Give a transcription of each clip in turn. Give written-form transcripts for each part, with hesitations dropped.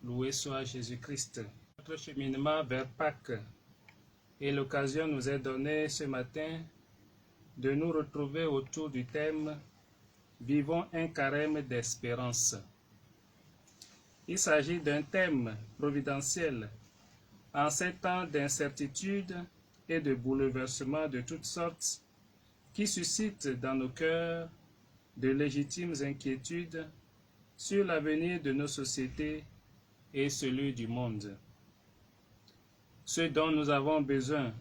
Loué soit Jésus-Christ. Notre cheminement vers Pâques et l'occasion nous est donnée ce matin de nous retrouver autour du thème « Vivons un carême d'espérance ». Il s'agit d'un thème providentiel en ces temps d'incertitude et de bouleversements de toutes sortes qui suscitent dans nos cœurs de légitimes inquiétudes sur l'avenir de nos sociétés et celui du monde. Ce dont nous avons besoin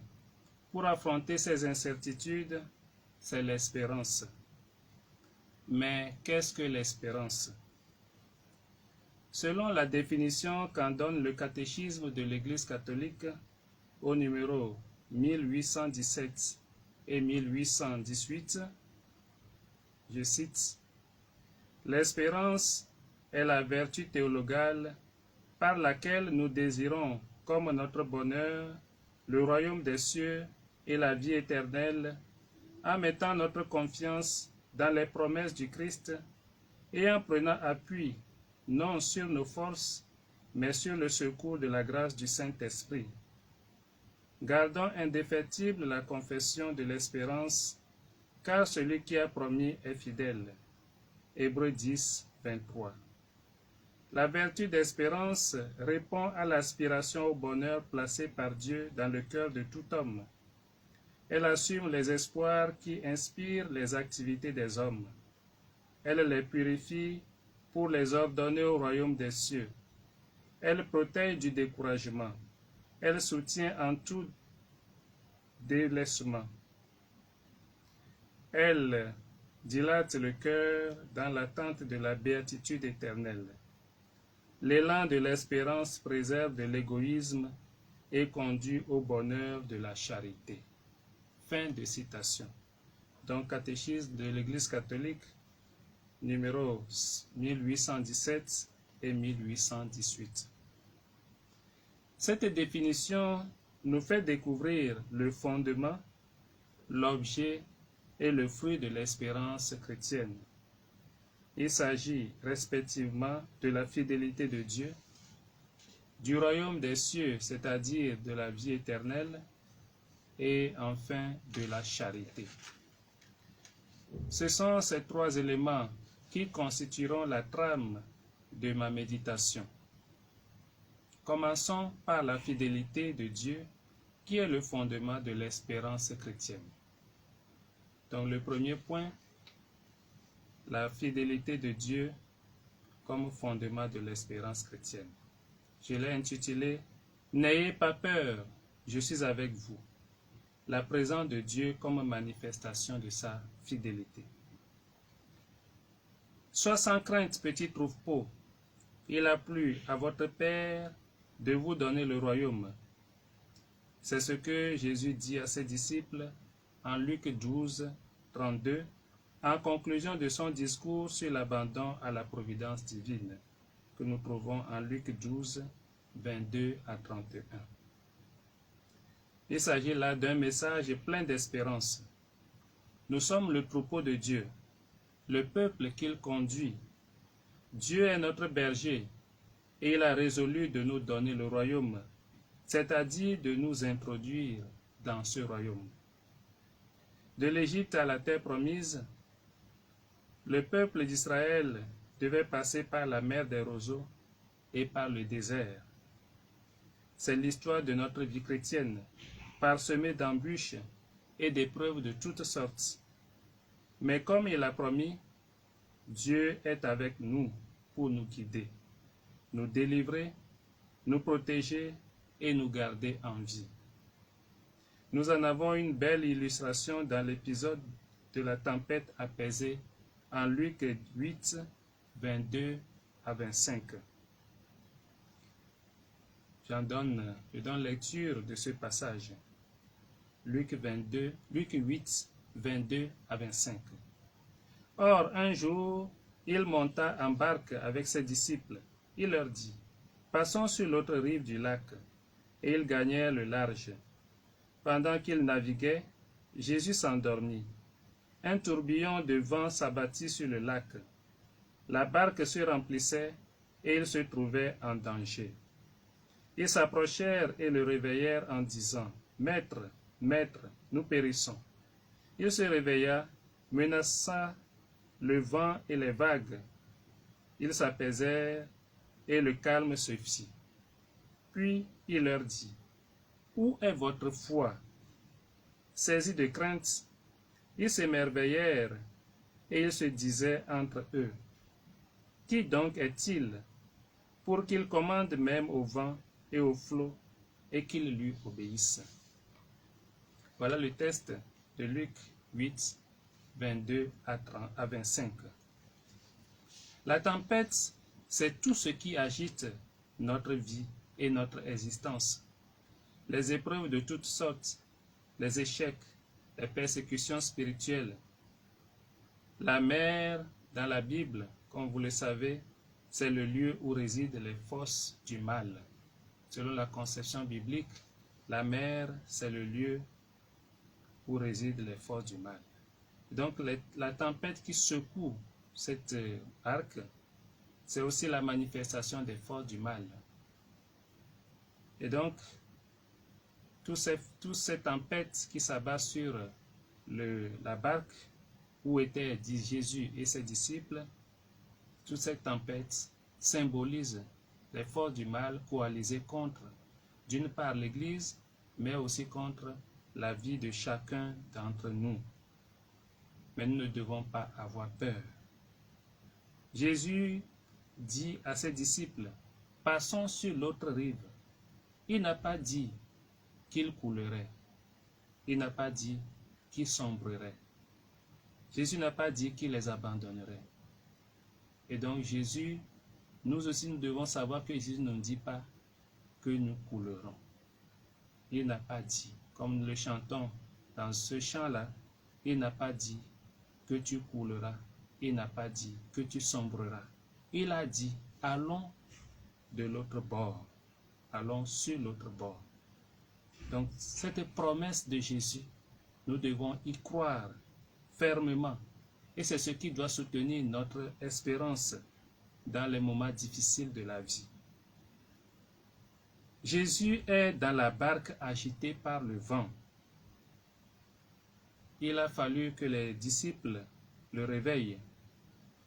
pour affronter ces incertitudes, c'est l'espérance. Mais qu'est-ce que l'espérance? Selon la définition qu'en donne le catéchisme de l'Église catholique au numéro 1817 et 1818, je cite, « L'espérance est la vertu théologale par laquelle nous désirons comme notre bonheur le royaume des cieux et la vie éternelle, en mettant notre confiance dans les promesses du Christ et en prenant appui non sur nos forces, mais sur le secours de la grâce du Saint-Esprit. Gardons indéfectible la confession de l'espérance, car celui qui a promis est fidèle. » Hébreux 10, 23. La vertu d'espérance répond à l'aspiration au bonheur placée par Dieu dans le cœur de tout homme. Elle assume les espoirs qui inspirent les activités des hommes. Elle les purifie pour les ordonner au royaume des cieux. Elle protège du découragement. Elle soutient en tout délaissement. Elle dilate le cœur dans l'attente de la béatitude éternelle. L'élan de l'espérance préserve de l'égoïsme et conduit au bonheur de la charité. Fin de citation. Donc, catéchisme de l'Église catholique, numéro 1817 et 1818. Cette définition nous fait découvrir le fondement, l'objet et le fruit de l'espérance chrétienne. Il s'agit respectivement de la fidélité de Dieu, du royaume des cieux, c'est-à-dire de la vie éternelle, et enfin de la charité. Ce sont ces trois éléments qui constitueront la trame de ma méditation. Commençons par la fidélité de Dieu, qui est le fondement de l'espérance chrétienne. Donc le premier point, la fidélité de Dieu comme fondement de l'espérance chrétienne. Je l'ai intitulé « N'ayez pas peur, je suis avec vous ». La présence de Dieu comme manifestation de sa fidélité. Sois sans crainte, petit troupeau, il a plu à votre Père de vous donner le royaume. C'est ce que Jésus dit à ses disciples en Luc 12, 32, en conclusion de son discours sur l'abandon à la providence divine, que nous trouvons en Luc 12, 22 à 31. Il s'agit là d'un message plein d'espérance. Nous sommes le troupeau de Dieu, le peuple qu'il conduit. Dieu est notre berger et il a résolu de nous donner le royaume, c'est-à-dire de nous introduire dans ce royaume. De l'Égypte à la terre promise, le peuple d'Israël devait passer par la mer des roseaux et par le désert. C'est l'histoire de notre vie chrétienne, parsemée d'embûches et d'épreuves de toutes sortes. Mais comme il a promis, Dieu est avec nous pour nous guider, nous délivrer, nous protéger et nous garder en vie. Nous en avons une belle illustration dans l'épisode de la tempête apaisée en Luc 8, 22 à 25. Je donne lecture de ce passage. Luc 8, 22 à 25. Or, un jour, il monta en barque avec ses disciples. Il leur dit, « Passons sur l'autre rive du lac. » Et ils gagnèrent le large. Pendant qu'ils naviguaient, Jésus s'endormit. Un tourbillon de vent s'abattit sur le lac. La barque se remplissait et ils se trouvaient en danger. Ils s'approchèrent et le réveillèrent en disant, « Maître, Maître, nous périssons. » Il se réveilla, menaça le vent et les vagues. Ils s'apaisèrent et le calme se fit. Puis il leur dit, « Où est votre foi ?» Saisis de crainte, ils s'émerveillèrent et ils se disaient entre eux, « Qui donc est-il pour qu'il commande même au vent et au flot et qu'il lui obéisse ?» Voilà le texte de Luc 8, 22 à 25. La tempête, c'est tout ce qui agite notre vie et notre existence. Les épreuves de toutes sortes, les échecs, les persécutions spirituelles. La mer, dans la Bible, comme vous le savez, c'est le lieu où résident les forces du mal. Selon la conception biblique, la mer, c'est le lieu où résident les forces du mal. Donc la tempête qui secoue cette arc, c'est aussi la manifestation des forces du mal. Et donc, toutes ces tempêtes qui s'abattent sur la barque où étaient Jésus et ses disciples, toutes ces tempêtes symbolisent les forces du mal coalisées contre, d'une part l'Église, mais aussi contre la vie de chacun d'entre nous. Mais nous ne devons pas avoir peur. Jésus dit à ses disciples, « Passons sur l'autre rive. » Il n'a pas dit qu'il coulerait. Il n'a pas dit qu'il sombrerait. Jésus n'a pas dit qu'il les abandonnerait. Et donc Jésus, nous aussi nous devons savoir que Jésus ne dit pas que nous coulerons. Il n'a pas dit, comme nous le chantons dans ce chant-là, il n'a pas dit que tu couleras. Il n'a pas dit que tu sombreras. Il a dit, allons de l'autre bord. Allons sur l'autre bord. Donc, cette promesse de Jésus, nous devons y croire fermement. Et c'est ce qui doit soutenir notre espérance dans les moments difficiles de la vie. Jésus est dans la barque agitée par le vent. Il a fallu que les disciples le réveillent.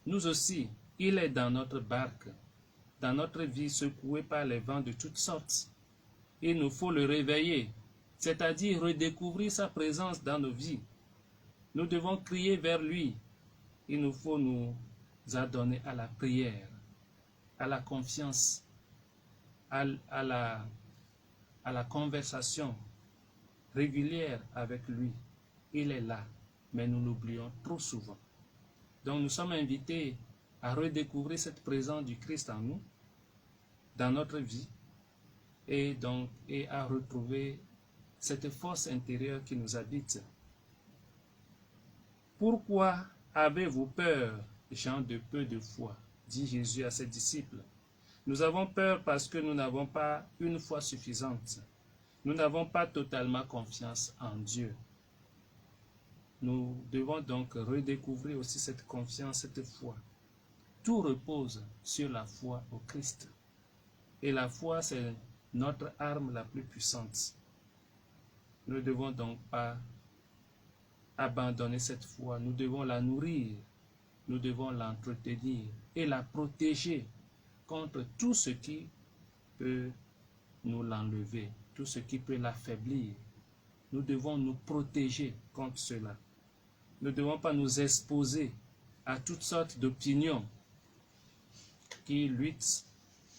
Nous aussi, il est dans notre barque, dans notre vie secouée par les vents de toutes sortes. Il nous faut le réveiller, c'est-à-dire redécouvrir sa présence dans nos vies. Nous devons crier vers lui. Il nous faut nous adonner à la prière, à la confiance, à la conversation régulière avec lui. Il est là, mais nous l'oublions trop souvent. Donc nous sommes invités à redécouvrir cette présence du Christ en nous, dans notre vie, et à retrouver cette force intérieure qui nous habite. Pourquoi avez-vous peur, gens de peu de foi, dit Jésus à ses disciples. Nous avons peur parce que nous n'avons pas une foi suffisante. Nous n'avons pas totalement confiance en Dieu. Nous devons donc redécouvrir aussi cette confiance, cette foi. Tout repose sur la foi au Christ. Et la foi, c'est notre arme la plus puissante. Nous ne devons donc pas abandonner cette foi. Nous devons la nourrir. Nous devons l'entretenir et la protéger contre tout ce qui peut nous l'enlever, tout ce qui peut l'affaiblir. Nous devons nous protéger contre cela. Nous ne devons pas nous exposer à toutes sortes d'opinions qui luttent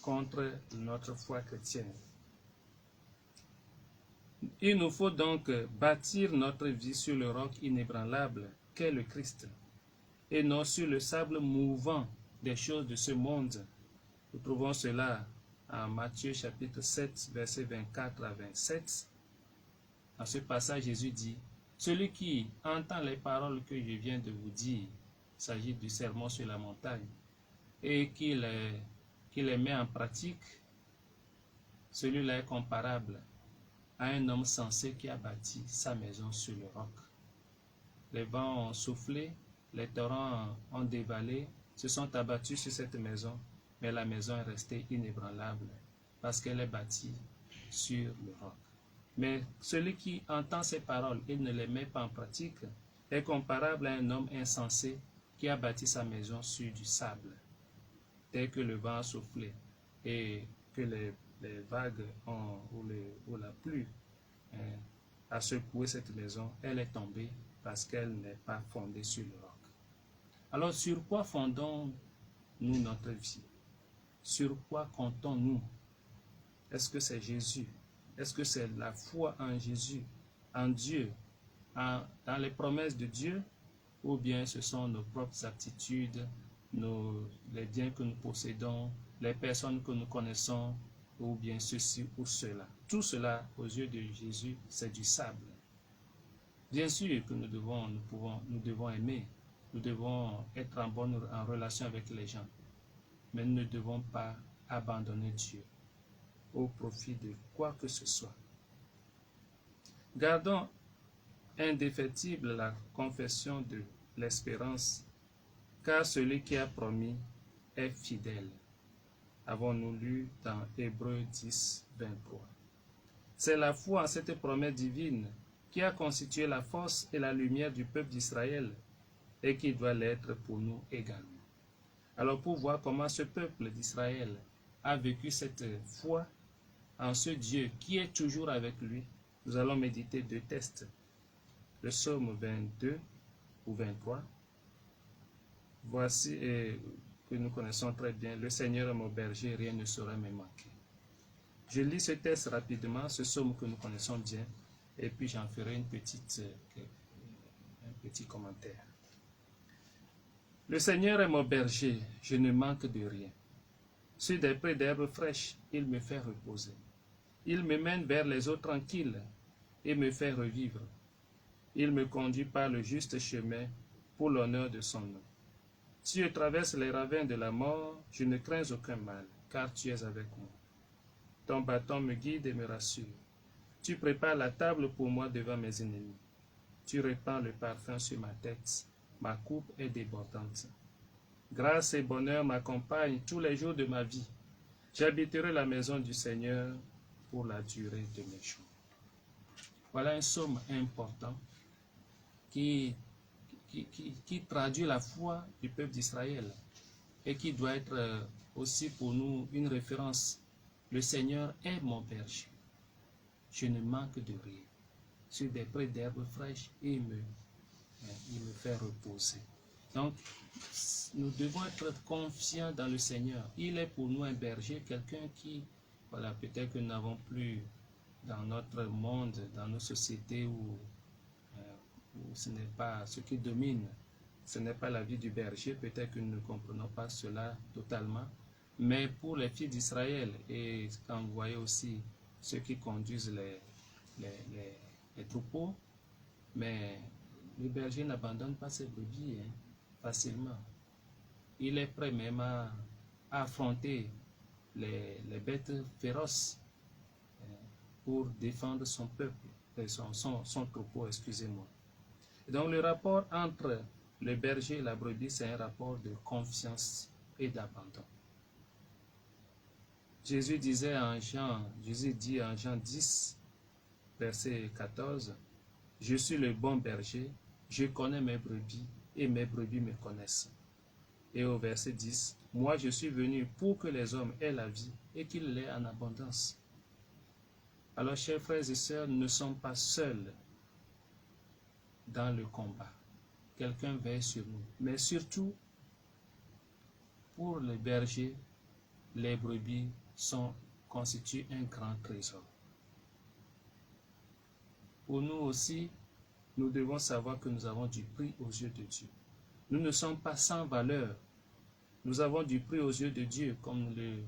contre notre foi chrétienne. Il nous faut donc bâtir notre vie sur le roc inébranlable qu'est le Christ, et non sur le sable mouvant des choses de ce monde. Nous trouvons cela en Matthieu chapitre 7, versets 24 à 27. Dans ce passage, Jésus dit, « Celui qui entend les paroles que je viens de vous dire, il s'agit du sermon sur la montagne, et qui les met en pratique, celui-là est comparable à un homme sensé qui a bâti sa maison sur le roc. Les vents ont soufflé, les torrents ont dévalé, se sont abattus sur cette maison, mais la maison est restée inébranlable parce qu'elle est bâtie sur le roc. Mais celui qui entend ces paroles et ne les met pas en pratique est comparable à un homme insensé qui a bâti sa maison sur du sable. Dès que le vent a soufflé et que les vagues ou la pluie a secoué cette maison, elle est tombée parce qu'elle n'est pas fondée sur le roc. Alors sur quoi fondons-nous notre vie? Sur quoi comptons-nous? Est-ce que c'est Jésus? Est-ce que c'est la foi en Jésus, en Dieu, dans les promesses de Dieu? Ou bien ce sont nos propres aptitudes, les biens que nous possédons, les personnes que nous connaissons, ou bien ceci ou cela? Tout cela, aux yeux de Jésus, c'est du sable. Bien sûr que nous devons aimer, nous devons être en relation avec les gens, mais nous ne devons pas abandonner Dieu au profit de quoi que ce soit. Gardons indéfectible la confession de l'espérance, car celui qui a promis est fidèle. Avons-nous lu dans Hébreux 10, 23. C'est la foi en cette promesse divine qui a constitué la force et la lumière du peuple d'Israël et qui doit l'être pour nous également. Alors pour voir comment ce peuple d'Israël a vécu cette foi en ce Dieu qui est toujours avec lui, nous allons méditer deux textes. Le psaume 22 ou 23. Voici, que nous connaissons très bien, le Seigneur est mon berger, rien ne saurait me manquer. Je lis ce texte rapidement, ce psaume que nous connaissons bien, et puis j'en ferai un petit commentaire. Le Seigneur est mon berger, je ne manque de rien. Sur des prés d'herbes fraîches, il me fait reposer. Il me mène vers les eaux tranquilles et me fait revivre. Il me conduit par le juste chemin pour l'honneur de son nom. Si je traverse les ravins de la mort, je ne crains aucun mal, car tu es avec moi. Ton bâton me guide et me rassure. Tu prépares la table pour moi devant mes ennemis. Tu répands le parfum sur ma tête. Ma coupe est débordante. Grâce et bonheur m'accompagnent tous les jours de ma vie. J'habiterai la maison du Seigneur pour la durée de mes jours. Voilà un psaume important qui traduit la foi du peuple d'Israël et qui doit être aussi pour nous une référence. Le Seigneur est mon berger. Je ne manque de rien. Sur des prés d'herbes fraîches, il me fait reposer. Donc, nous devons être confiants dans le Seigneur. Il est pour nous un berger, quelqu'un qui, voilà, peut-être que nous n'avons plus dans notre monde, dans nos sociétés où ce n'est pas ce qui domine, ce n'est pas la vie du berger, peut-être que nous ne comprenons pas cela totalement, mais pour les filles d'Israël, et quand vous voyez aussi ceux qui conduisent les troupeaux, mais le berger n'abandonne pas ses brebis facilement. Il est prêt même à affronter les bêtes féroces pour défendre son peuple, son troupeau, excusez-moi. Donc le rapport entre le berger et la brebis, c'est un rapport de confiance et d'abandon. Jésus dit en Jean 10, verset 14, « Je suis le bon berger, je connais mes brebis et mes brebis me connaissent. » Et au verset 10, « Moi je suis venu pour que les hommes aient la vie et qu'ils l'aient en abondance. » Alors, chers frères et sœurs, nous ne sommes pas seuls dans le combat. Quelqu'un veille sur nous. Mais surtout, pour les bergers, les brebis constituent un grand trésor. Pour nous aussi, nous devons savoir que nous avons du prix aux yeux de Dieu. Nous ne sommes pas sans valeur. Nous avons du prix aux yeux de Dieu, comme nous le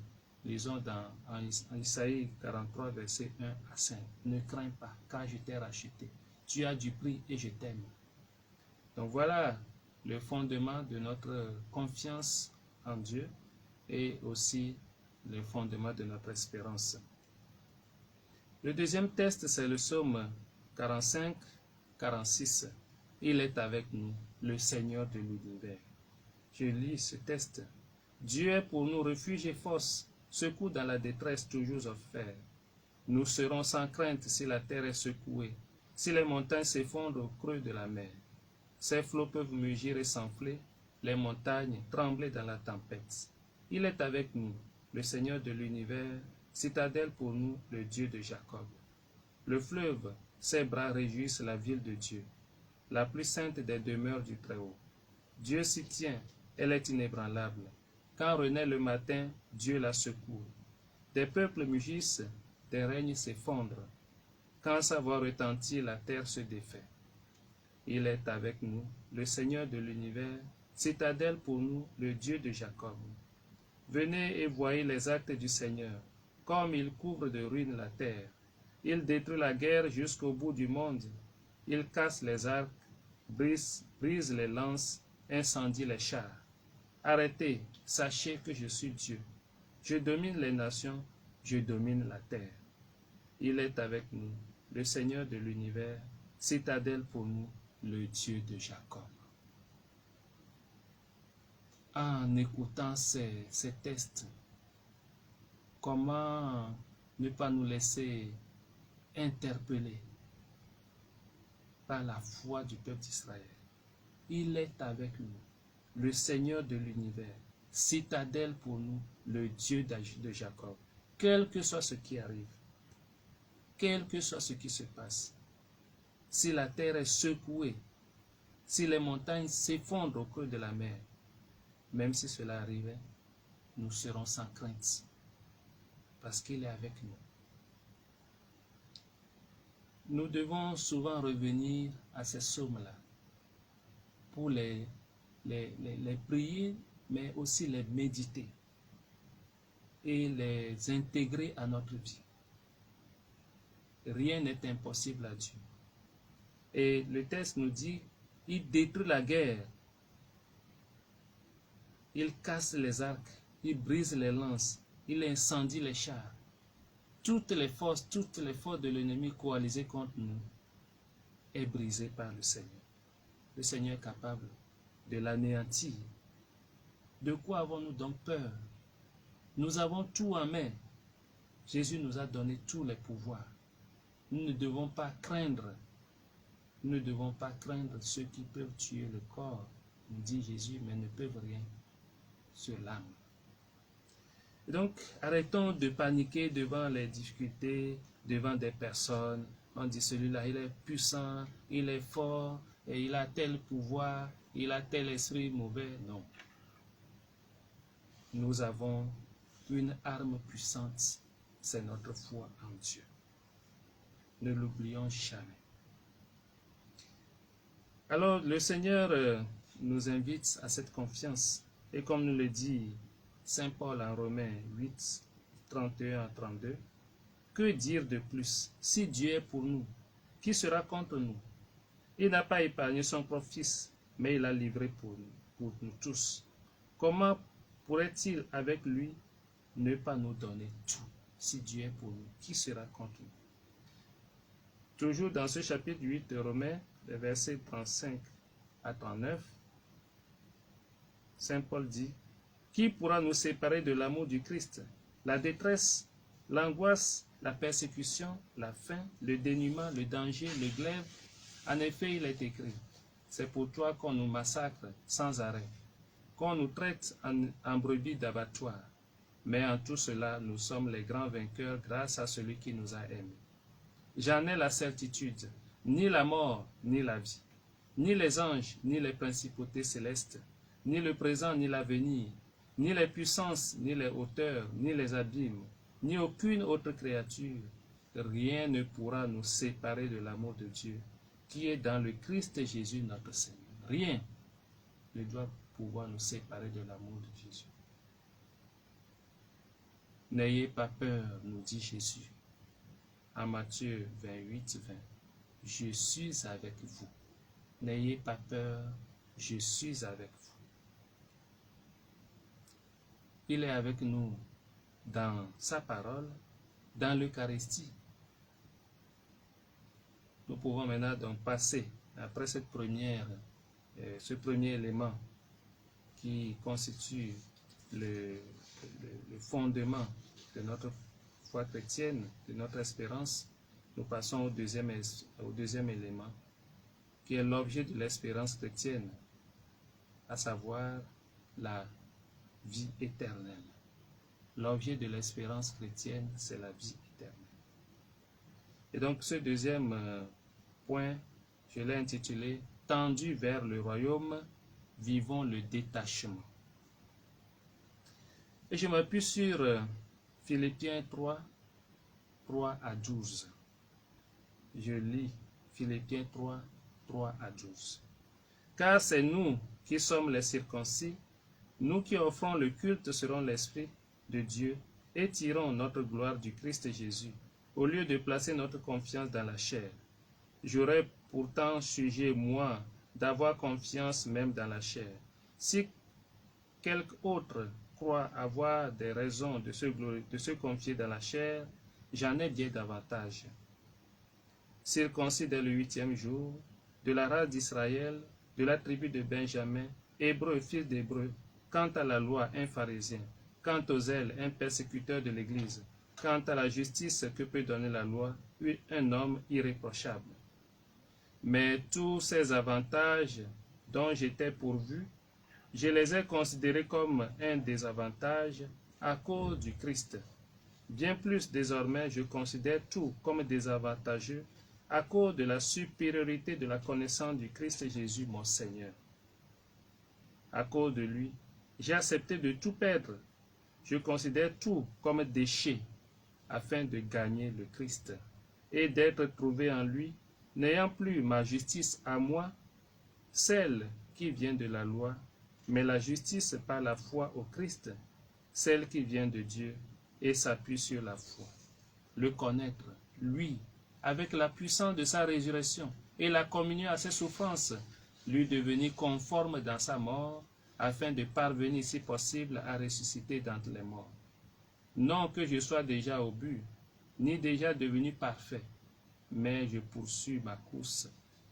lisons en Isaïe 43, versets 1 à 5. Ne crains pas, car je t'ai racheté. Tu as du prix et je t'aime. Donc voilà le fondement de notre confiance en Dieu et aussi le fondement de notre espérance. Le deuxième texte, c'est le psaume 45, 46. Il est avec nous, le Seigneur de l'univers. Je lis ce texte. Dieu est pour nous refuge et force, secours dans la détresse toujours offert. Nous serons sans crainte si la terre est secouée, si les montagnes s'effondrent au creux de la mer. Ces flots peuvent mugir et s'enfler, les montagnes trembler dans la tempête. Il est avec nous, le Seigneur de l'univers, citadelle pour nous, le Dieu de Jacob. Le fleuve, ses bras réjouissent la ville de Dieu, la plus sainte des demeures du Très-Haut. Dieu s'y tient, elle est inébranlable. Quand renaît le matin, Dieu la secourt. Des peuples mugissent, des règnes s'effondrent. Quand sa voix retentit, la terre se défait. Il est avec nous, le Seigneur de l'univers, citadelle pour nous, le Dieu de Jacob. Venez et voyez les actes du Seigneur, comme il couvre de ruines la terre. Il détruit la guerre jusqu'au bout du monde. Il casse les arcs, brise les lances, incendie les chars. Arrêtez, sachez que je suis Dieu. Je domine les nations, je domine la terre. Il est avec nous, le Seigneur de l'univers, citadelle pour nous, le Dieu de Jacob. En écoutant ces textes, comment ne pas nous laisser interpeller par la foi du peuple d'Israël? Il est avec nous, le Seigneur de l'univers, citadelle pour nous, le Dieu de Jacob. Quel que soit ce qui arrive, quel que soit ce qui se passe, si la terre est secouée, si les montagnes s'effondrent au creux de la mer, même si cela arrivait, nous serons sans crainte, parce qu'il est avec nous. Nous devons souvent revenir à ces psaumes-là pour les prier, mais aussi les méditer et les intégrer à notre vie. Rien n'est impossible à Dieu. Et le texte nous dit, il détruit la guerre, il casse les arcs, il brise les lances, il incendie les chars. Toutes les forces de l'ennemi coalisées contre nous est brisée par le Seigneur. Le Seigneur est capable de l'anéantir. De quoi avons-nous donc peur? Nous avons tout en main. Jésus nous a donné tous les pouvoirs. Nous ne devons pas craindre. Nous ne devons pas craindre ceux qui peuvent tuer le corps, nous dit Jésus, mais ne peuvent rien sur l'âme. Donc, arrêtons de paniquer devant les difficultés, devant des personnes. On dit celui-là, il est puissant, il est fort, et il a tel pouvoir, il a tel esprit mauvais. Non. Nous avons une arme puissante, c'est notre foi en Dieu. Ne l'oublions jamais. Alors, le Seigneur nous invite à cette confiance. Et comme nous le dit Saint Paul en Romains 8, 31 à 32, que dire de plus? Si Dieu est pour nous, qui sera contre nous? Il n'a pas épargné son propre Fils, mais il l'a livré pour nous tous. Comment pourrait-il avec lui ne pas nous donner tout? Si Dieu est pour nous, qui sera contre nous? Toujours dans ce chapitre 8 de Romains, les versets 35 à 39, Saint Paul dit, qui pourra nous séparer de l'amour du Christ? La détresse, l'angoisse, la persécution, la faim, le dénuement, le danger, le glaive. En effet, il est écrit, c'est pour toi qu'on nous massacre sans arrêt, qu'on nous traite en brebis d'abattoir. Mais en tout cela, nous sommes les grands vainqueurs grâce à celui qui nous a aimés. J'en ai la certitude, ni la mort, ni la vie, ni les anges, ni les principautés célestes, ni le présent, ni l'avenir, ni les puissances, ni les hauteurs, ni les abîmes, ni aucune autre créature, rien ne pourra nous séparer de l'amour de Dieu, qui est dans le Christ Jésus notre Seigneur. Rien ne doit pouvoir nous séparer de l'amour de Jésus. N'ayez pas peur, nous dit Jésus, en Matthieu 28, 20. Je suis avec vous. N'ayez pas peur, je suis avec vous. Il est avec nous dans sa parole, dans l'Eucharistie. Nous pouvons maintenant donc passer, après ce premier élément qui constitue le fondement de notre foi chrétienne, de notre espérance, nous passons au deuxième élément, qui est l'objet de l'espérance chrétienne, à savoir la vie éternelle. L'objet de l'espérance chrétienne, c'est la vie éternelle. Et donc ce deuxième point, je l'ai intitulé « Tendu vers le royaume, vivons le détachement ». Et je m'appuie sur Philippiens 3, 3 à 12. Je lis Philippiens 3, 3 à 12. Car c'est nous qui sommes les circoncis, nous qui offrons le culte selon l'Esprit de Dieu et tirons notre gloire du Christ Jésus, au lieu de placer notre confiance dans la chair. J'aurais pourtant jugé, moi, d'avoir confiance même dans la chair. Si quelque autre croit avoir des raisons de se confier dans la chair, j'en ai bien davantage. Circoncis dès le 8e jour, de la race d'Israël, de la tribu de Benjamin, hébreu, fils d'hébreu, quant à la loi, un pharisien, quant aux zèles, un persécuteur de l'Église, quant à la justice que peut donner la loi, un homme irréprochable. Mais tous ces avantages dont j'étais pourvu, je les ai considérés comme un désavantage à cause du Christ. Bien plus désormais, je considère tout comme désavantageux à cause de la supériorité de la connaissance du Christ Jésus, mon Seigneur. À cause de lui, j'ai accepté de tout perdre. Je considère tout comme déchet afin de gagner le Christ et d'être trouvé en lui, n'ayant plus ma justice à moi, celle qui vient de la loi, mais la justice par la foi au Christ, celle qui vient de Dieu et s'appuie sur la foi. Le connaître, lui, avec la puissance de sa résurrection et la communion à ses souffrances, lui devenir conforme dans sa mort, afin de parvenir, si possible, à ressusciter d'entre les morts. Non que je sois déjà au but, ni déjà devenu parfait, mais je poursuis ma course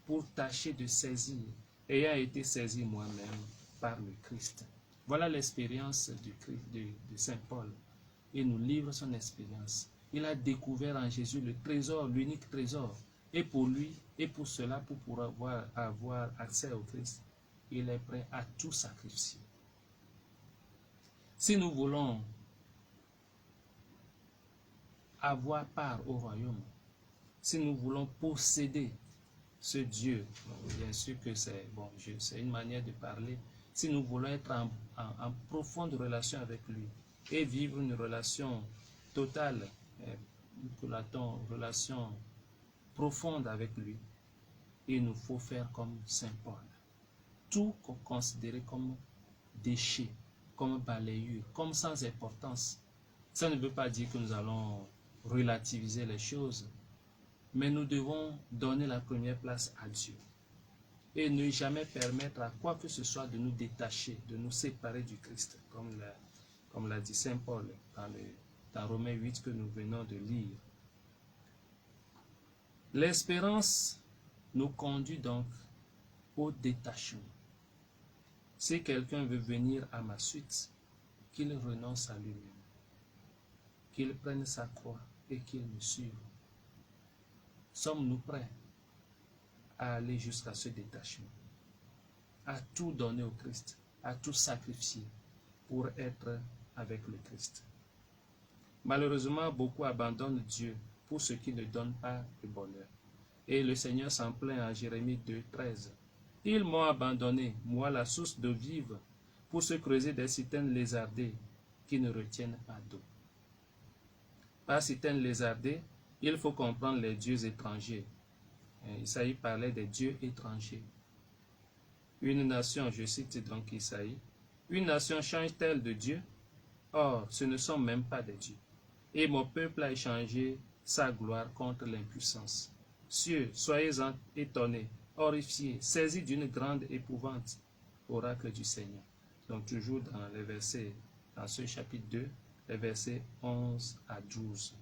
pour tâcher de saisir, ayant été saisi moi-même par le Christ. Voilà l'expérience de Saint Paul. Il nous livre son expérience. Il a découvert en Jésus le trésor, l'unique trésor. Et pour lui, et pour cela, pour pouvoir avoir accès au Christ, il est prêt à tout sacrifier. Si nous voulons avoir part au royaume, si nous voulons posséder ce Dieu, bien sûr que c'est une manière de parler, si nous voulons être en profonde relation avec lui et vivre une relation totale, relation profonde avec lui, il nous faut faire comme Saint Paul. Tout considéré comme déchet, comme balayure, comme sans importance. Ça ne veut pas dire que nous allons relativiser les choses, mais nous devons donner la première place à Dieu et ne jamais permettre à quoi que ce soit de nous détacher, de nous séparer du Christ, comme l'a dit Saint Paul dans Romains 8 que nous venons de lire. L'espérance nous conduit donc au détachement. Si quelqu'un veut venir à ma suite, qu'il renonce à lui-même, qu'il prenne sa croix et qu'il me suive. Sommes-nous prêts à aller jusqu'à ce détachement, à tout donner au Christ, à tout sacrifier pour être avec le Christ? Malheureusement, beaucoup abandonnent Dieu pour ce qui ne donne pas le bonheur. Et le Seigneur s'en plaint en Jérémie 2, 13. Ils m'ont abandonné, moi la source d'eau vive, pour se creuser des citernes lézardées qui ne retiennent pas d'eau. Par citernes lézardées, il faut comprendre les dieux étrangers. Isaïe parlait des dieux étrangers. Une nation, je cite donc Isaïe, une nation change-t-elle de Dieu? Or, ce ne sont même pas des dieux. Et mon peuple a échangé sa gloire contre l'impuissance. Cieux, soyez-en étonnés, horrifiés, saisis d'une grande épouvante, oracle du Seigneur. Donc toujours dans les versets, dans ce chapitre 2, les versets 11 à 12,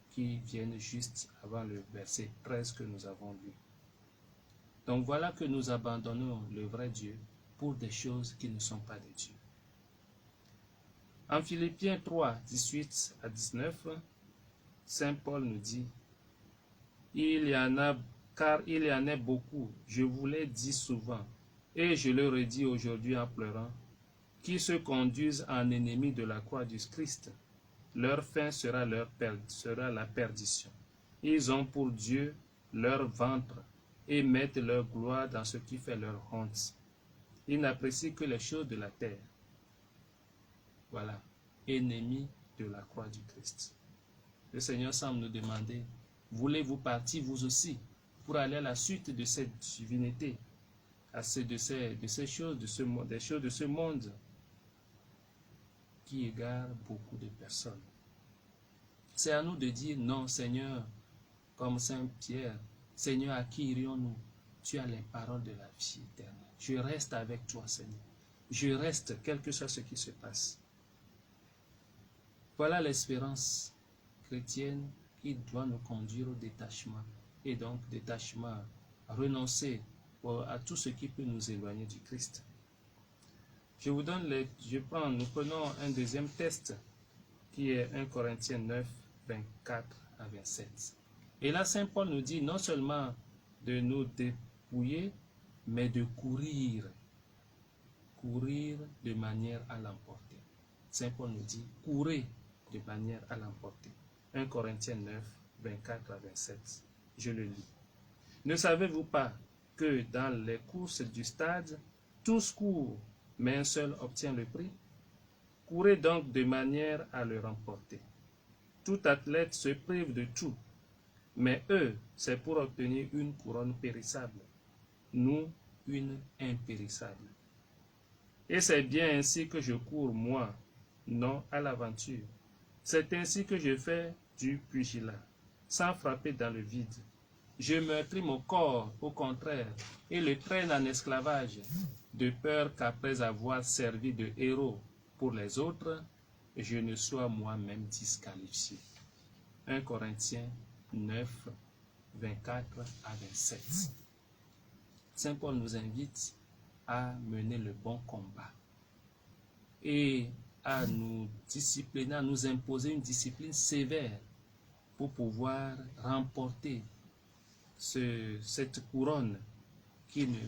qui viennent juste avant le verset 13 que nous avons lu. Donc voilà que nous abandonnons le vrai Dieu pour des choses qui ne sont pas de Dieu. En Philippiens 3, 18 à 19, Saint Paul nous dit, car il y en a beaucoup, je vous l'ai dit souvent, et je le redis aujourd'hui en pleurant, qui se conduisent en ennemis de la croix du Christ. Leur fin sera la perdition. Ils ont pour Dieu leur ventre et mettent leur gloire dans ce qui fait leur honte. Ils n'apprécient que les choses de la terre. Voilà, ennemis de la croix du Christ. Le Seigneur semble nous demander, voulez-vous partir vous aussi pour aller à la suite de cette divinité, de ces choses de ce monde, des choses de ce monde qui égarent beaucoup de personnes. C'est à nous de dire non, Seigneur, comme Saint Pierre, Seigneur, à qui irions-nous? Tu as les paroles de la vie éternelle. Je reste avec toi, Seigneur. Je reste, quel que soit ce qui se passe. Voilà l'espérance chrétienne qui doit nous conduire au détachement. Et donc, détachement, renoncer à tout ce qui peut nous éloigner du Christ. Nous prenons un deuxième test qui est 1 Corinthiens 9, 24 à 27. Et là, Saint Paul nous dit non seulement de nous dépouiller, mais de courir de manière à l'emporter. Saint Paul nous dit, courez de manière à l'emporter. 1 Corinthiens 9, 24 à 27. Je le lis. Ne savez-vous pas que dans les courses du stade, tous courent, mais un seul obtient le prix? Courez donc de manière à le remporter. Tout athlète se prive de tout, mais eux, c'est pour obtenir une couronne périssable. Nous, une impérissable. Et c'est bien ainsi que je cours, moi, non à l'aventure. C'est ainsi que je fais du pugilat, sans frapper dans le vide. Je meurtris mon corps, au contraire, et le traîne en esclavage, de peur qu'après avoir servi de héros pour les autres, je ne sois moi-même disqualifié. 1 Corinthiens 9, 24 à 27. Saint Paul nous invite à mener le bon combat et à nous discipliner, à nous imposer une discipline sévère pour pouvoir remporter cette couronne qui ne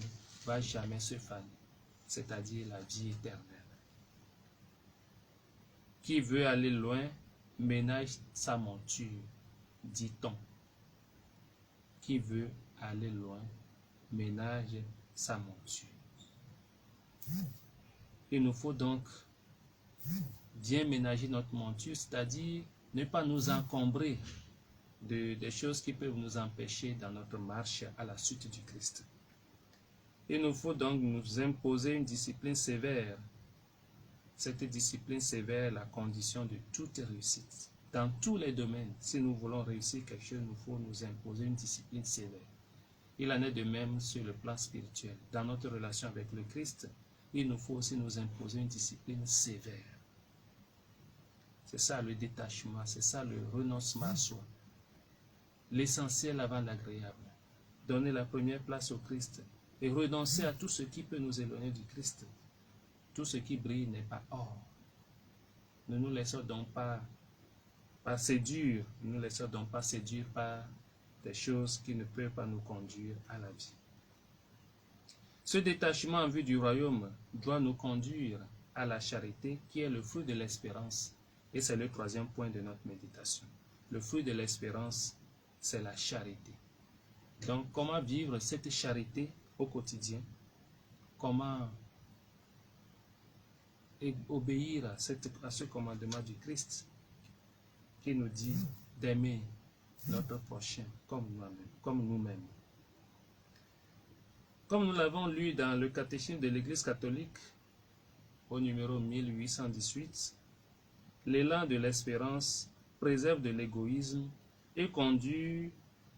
va jamais se faner, c'est-à-dire la vie éternelle. Qui veut aller loin, ménage sa monture, dit-on. Qui veut aller loin, ménage sa monture. Il nous faut donc bien ménager notre monture, c'est-à-dire ne pas nous encombrer des choses qui peuvent nous empêcher dans notre marche à la suite du Christ. Il nous faut donc nous imposer une discipline sévère. Cette discipline sévère est la condition de toute réussite. Dans tous les domaines, si nous voulons réussir quelque chose, il nous faut nous imposer une discipline sévère. Il en est de même sur le plan spirituel. Dans notre relation avec le Christ, il nous faut aussi nous imposer une discipline sévère. C'est ça le détachement, c'est ça le renoncement à soi. L'essentiel avant l'agréable. Donner la première place au Christ et renoncer à tout ce qui peut nous éloigner du Christ. Tout ce qui brille n'est pas or. Ne nous laissons donc pas séduire, ne nous laissons donc pas séduire par des choses qui ne peuvent pas nous conduire à la vie. Ce détachement en vue du royaume doit nous conduire à la charité qui est le fruit de l'espérance. Et c'est le troisième point de notre méditation. Le fruit de l'espérance, c'est la charité. Donc, comment vivre cette charité au quotidien? Comment obéir à ce commandement du Christ qui nous dit d'aimer notre prochain comme nous-mêmes. Comme nous l'avons lu dans le catéchisme de l'Église catholique, au numéro 1818, l'élan de l'espérance préserve de l'égoïsme et conduit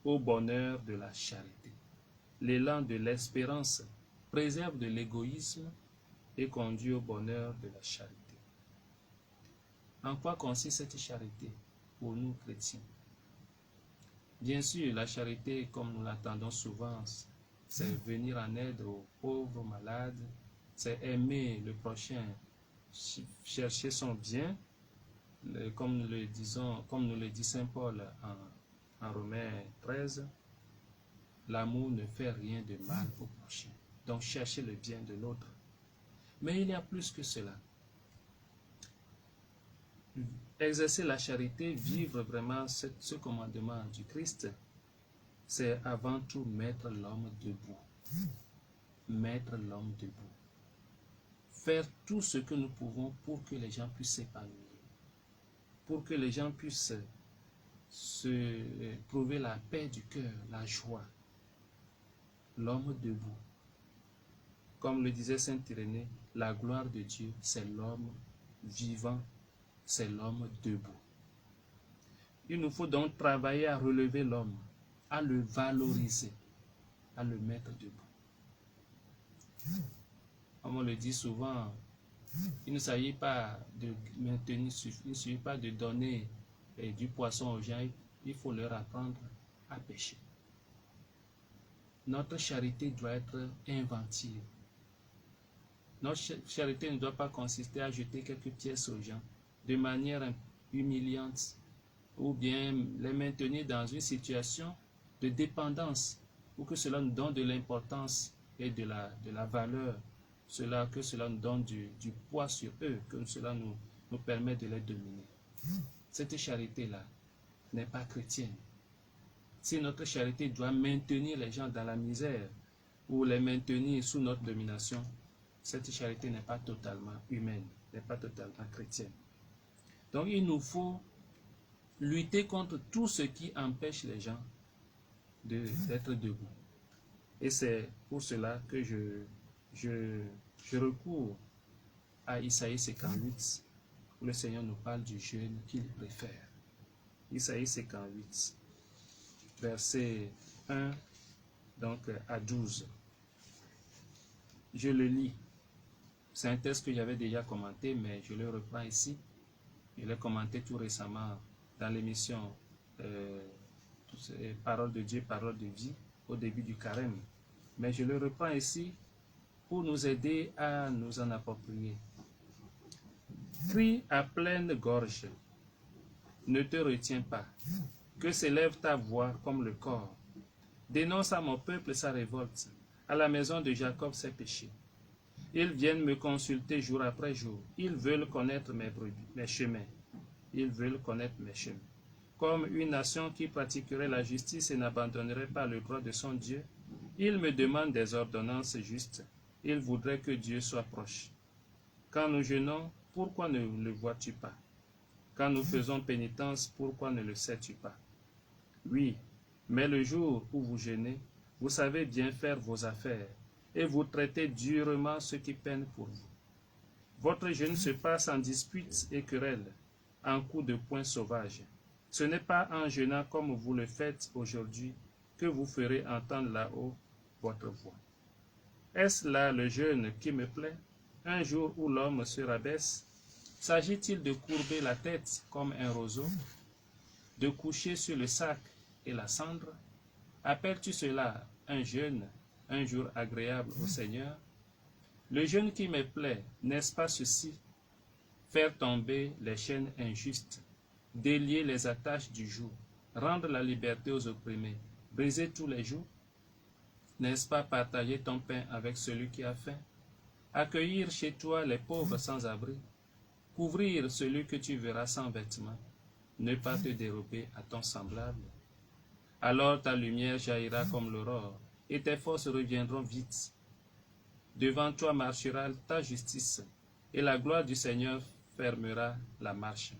au bonheur de la charité. L'élan de l'espérance préserve de l'égoïsme et conduit au bonheur de la charité. En quoi consiste cette charité pour nous chrétiens? Bien sûr, la charité, comme nous l'entendons souvent, c'est venir en aide aux pauvres, malades, c'est aimer le prochain chercher son bien, comme nous le dit Saint Paul en Romains 13, l'amour ne fait rien de mal au prochain. Donc chercher le bien de l'autre. Mais il y a plus que cela. Exercer la charité, vivre vraiment ce commandement du Christ, c'est avant tout mettre l'homme debout. Mettre l'homme debout. Faire tout ce que nous pouvons pour que les gens puissent s'épanouir. Pour que les gens puissent trouver la paix du cœur, la joie. L'homme debout. Comme le disait saint Irénée, la gloire de Dieu, c'est l'homme vivant, c'est l'homme debout. Il nous faut donc travailler à relever l'homme, à le valoriser, à le mettre debout. Comme on le dit souvent, il ne s'agit pas de maintenir, il ne suffit pas de donner du poisson aux gens, il faut leur apprendre à pêcher. Notre charité doit être inventive. Notre charité ne doit pas consister à jeter quelques pièces aux gens de manière humiliante ou bien les maintenir dans une situation de dépendance ou que cela nous donne de l'importance et de la valeur, que cela nous donne du poids sur eux, que cela nous permet de les dominer. Cette charité-là n'est pas chrétienne. Si notre charité doit maintenir les gens dans la misère ou les maintenir sous notre domination, cette charité n'est pas totalement humaine, n'est pas totalement chrétienne. Donc il nous faut lutter contre tout ce qui empêche les gens d'être debout. Et c'est pour cela que je recours à Isaïe 58, où le Seigneur nous parle du jeûne qu'il préfère. Isaïe 58, verset 1 donc, à 12. Je le lis. C'est un texte que j'avais déjà commenté, mais je le reprends ici. Je l'ai commenté tout récemment dans l'émission Parole de Dieu, Parole de vie, au début du carême. Mais je le reprends ici pour nous aider à nous en approprier. Crie à pleine gorge, ne te retiens pas, que s'élève ta voix comme le cor. Dénonce à mon peuple sa révolte, à la maison de Jacob ses péchés. Ils viennent me consulter jour après jour. Ils veulent connaître mes chemins. Ils veulent connaître mes chemins. Comme une nation qui pratiquerait la justice et n'abandonnerait pas le droit de son Dieu, ils me demandent des ordonnances justes. Ils voudraient que Dieu soit proche. Quand nous jeûnons, pourquoi ne le vois-tu pas? Quand nous faisons pénitence, pourquoi ne le sais-tu pas? Oui, mais le jour où vous jeûnez, vous savez bien faire vos affaires, et vous traitez durement ceux qui peinent pour vous. Votre jeûne se passe en disputes et querelles, en coups de poing sauvages. Ce n'est pas en jeûnant comme vous le faites aujourd'hui que vous ferez entendre là-haut votre voix. Est-ce là le jeûne qui me plaît, un jour où l'homme se rabaisse? S'agit-il de courber la tête comme un roseau, de coucher sur le sac et la cendre? Appelles-tu cela un jeûne, un jour agréable au Seigneur? Le jeûne qui me plaît, n'est-ce pas ceci? Faire tomber les chaînes injustes, délier les attaches du joug, rendre la liberté aux opprimés, briser tous les jougs? N'est-ce pas partager ton pain avec celui qui a faim? Accueillir chez toi les pauvres sans abri, couvrir celui que tu verras sans vêtements, ne pas te dérober à ton semblable? Alors ta lumière jaillira comme l'aurore, et tes forces reviendront vite. Devant toi marchera ta justice, et la gloire du Seigneur fermera la marche.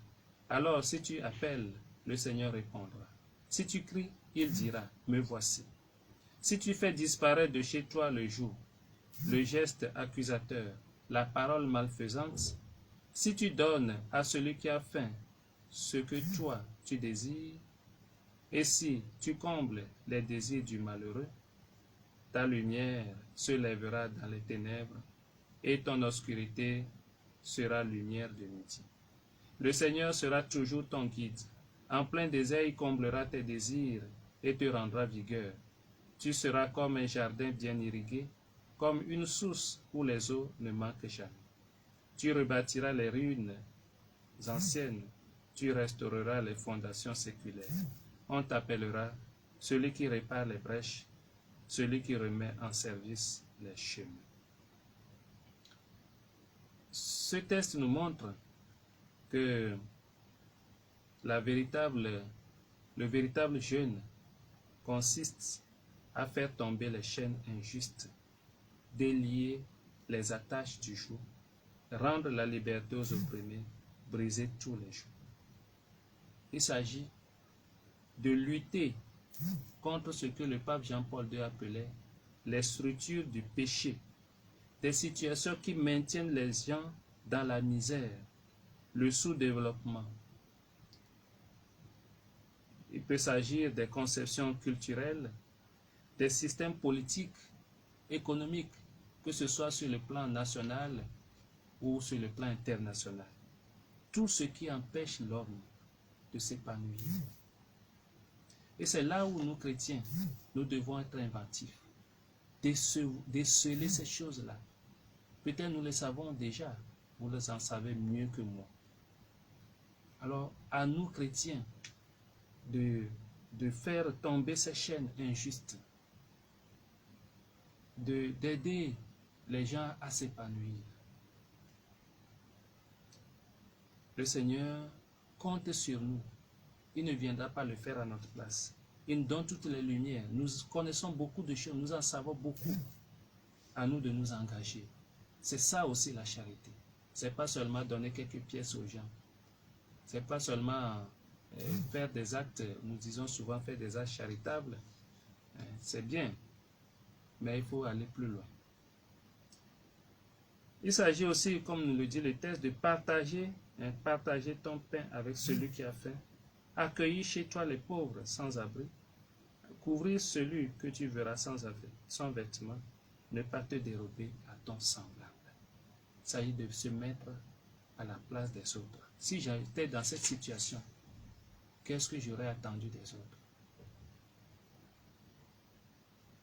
Alors si tu appelles, le Seigneur répondra. Si tu cries, il dira, me voici. Si tu fais disparaître de chez toi le joug, le geste accusateur, la parole malfaisante, si tu donnes à celui qui a faim ce que toi tu désires, et si tu combles les désirs du malheureux, ta lumière se lèvera dans les ténèbres, et ton obscurité sera lumière de midi. Le Seigneur sera toujours ton guide. En plein désert, il comblera tes désirs et te rendra vigueur. Tu seras comme un jardin bien irrigué, comme une source où les eaux ne manquent jamais. Tu rebâtiras les ruines anciennes, tu restaureras les fondations séculaires. On t'appellera celui qui répare les brèches, celui qui remet en service les chemins. Ce texte nous montre que le véritable jeûne consiste à faire tomber les chaînes injustes, délier les attaches du joug, rendre la liberté aux opprimés, briser tous les jougs. Il s'agit de lutter contre ce que le pape Jean-Paul II appelait les structures du péché, des situations qui maintiennent les gens dans la misère, le sous-développement. Il peut s'agir des conceptions culturelles, des systèmes politiques, économiques, que ce soit sur le plan national ou sur le plan international. Tout ce qui empêche l'homme de s'épanouir. Et c'est là où nous, chrétiens, nous devons être inventifs, déceler ces choses-là. Peut-être nous les savons déjà, vous les en savez mieux que moi. Alors, à nous, chrétiens, de faire tomber ces chaînes injustes, d'aider les gens à s'épanouir. Le Seigneur compte sur nous. Il ne viendra pas le faire à notre place. Il nous donne toutes les lumières. Nous connaissons beaucoup de choses, nous en savons beaucoup. À nous de nous engager. C'est ça aussi la charité. Ce n'est pas seulement donner quelques pièces aux gens. Ce n'est pas seulement faire des actes, nous disons souvent faire des actes charitables. C'est bien, mais il faut aller plus loin. Il s'agit aussi, comme nous le dit le texte, de partager ton pain avec celui qui a faim, accueillir chez toi les pauvres sans abri, couvrir celui que tu verras sans vêtements, ne pas te dérober à ton semblable. Il s'agit de se mettre à la place des autres. Si j'étais dans cette situation, qu'est-ce que j'aurais attendu des autres?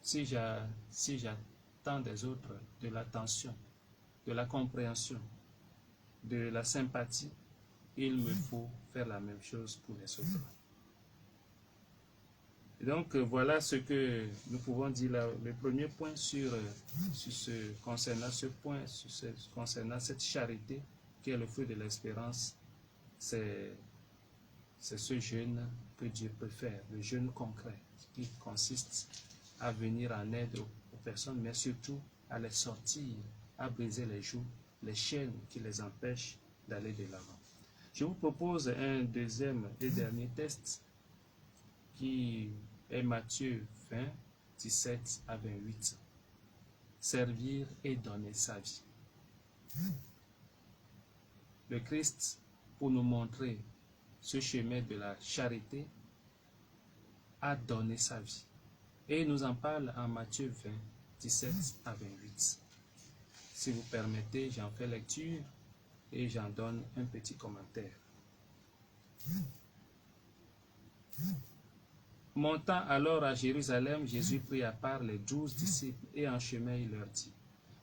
Si j'attends des autres de l'attention, de la compréhension, de la sympathie, il me faut faire la même chose pour les autres. Et donc voilà ce que nous pouvons dire là, le premier point concernant cette charité qui est le fruit de l'espérance, c'est ce jeûne que Dieu peut faire, le jeûne concret qui consiste à venir en aide aux personnes, mais surtout à les sortir, à briser les jougs, les chaînes qui les empêchent d'aller de l'avant. Je vous propose un deuxième et dernier texte qui est Matthieu 20, 17 à 28. Servir et donner sa vie. Le Christ, pour nous montrer ce chemin de la charité, a donné sa vie. Et il nous en parle en Matthieu 20, 17 à 28. Si vous permettez, j'en fais lecture et j'en donne un petit commentaire. Montant alors à Jérusalem, Jésus prit à part les 12 disciples et en chemin il leur dit: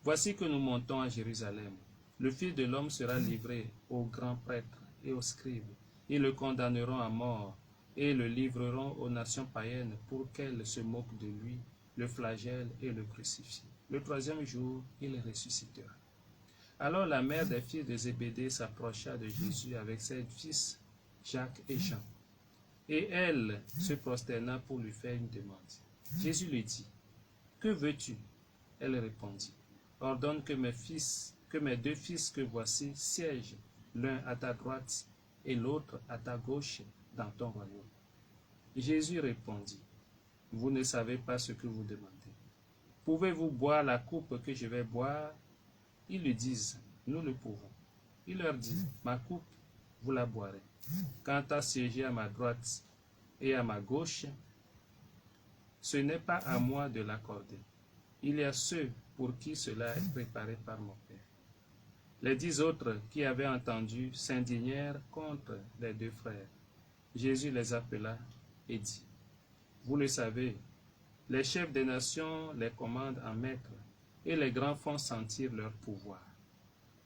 Voici que nous montons à Jérusalem. Le Fils de l'homme sera livré aux grands prêtres et aux scribes. Ils le condamneront à mort et le livreront aux nations païennes pour qu'elles se moquent de lui, le flagellent et le crucifient. Le troisième jour, il ressuscitera. Alors la mère des fils de Zébédée s'approcha de Jésus avec ses fils Jacques et Jean. Et elle se prosterna pour lui faire une demande. Jésus lui dit: Que veux-tu? Elle répondit: Ordonne que mes deux fils que voici siègent, l'un à ta droite et l'autre à ta gauche dans ton royaume. Jésus répondit: Vous ne savez pas ce que vous demandez. Pouvez-vous boire la coupe que je vais boire? Ils lui disent: Nous le pouvons. Il leur dit: Ma coupe, vous la boirez. Quant à siéger à ma droite et à ma gauche, ce n'est pas à moi de l'accorder. Il y a ceux pour qui cela est préparé par mon Père. Les 10 autres qui avaient entendu s'indignèrent contre les deux frères. Jésus les appela et dit: Vous le savez, les chefs des nations les commandent en maîtres, et les grands font sentir leur pouvoir.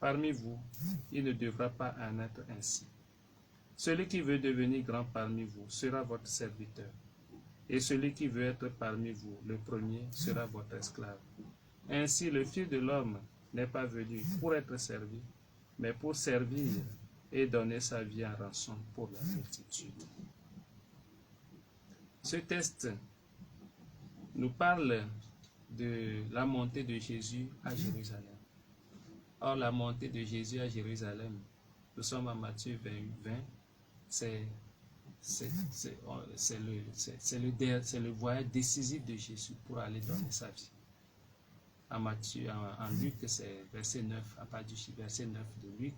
parmi vous, il ne devra pas en être ainsi. Celui qui veut devenir grand parmi vous sera votre serviteur. Et celui qui veut être parmi vous, le premier, sera votre esclave. Ainsi, le Fils de l'homme n'est pas venu pour être servi, mais pour servir et donner sa vie en rançon pour la multitude. Ce texte nous parle de la montée de Jésus à Jérusalem. Or, la montée de Jésus à Jérusalem, nous sommes en Matthieu 20, c'est le voyage décisif de Jésus pour aller donner sa vie. En Luc, c'est verset 9, à partir du verset 9 de Luc,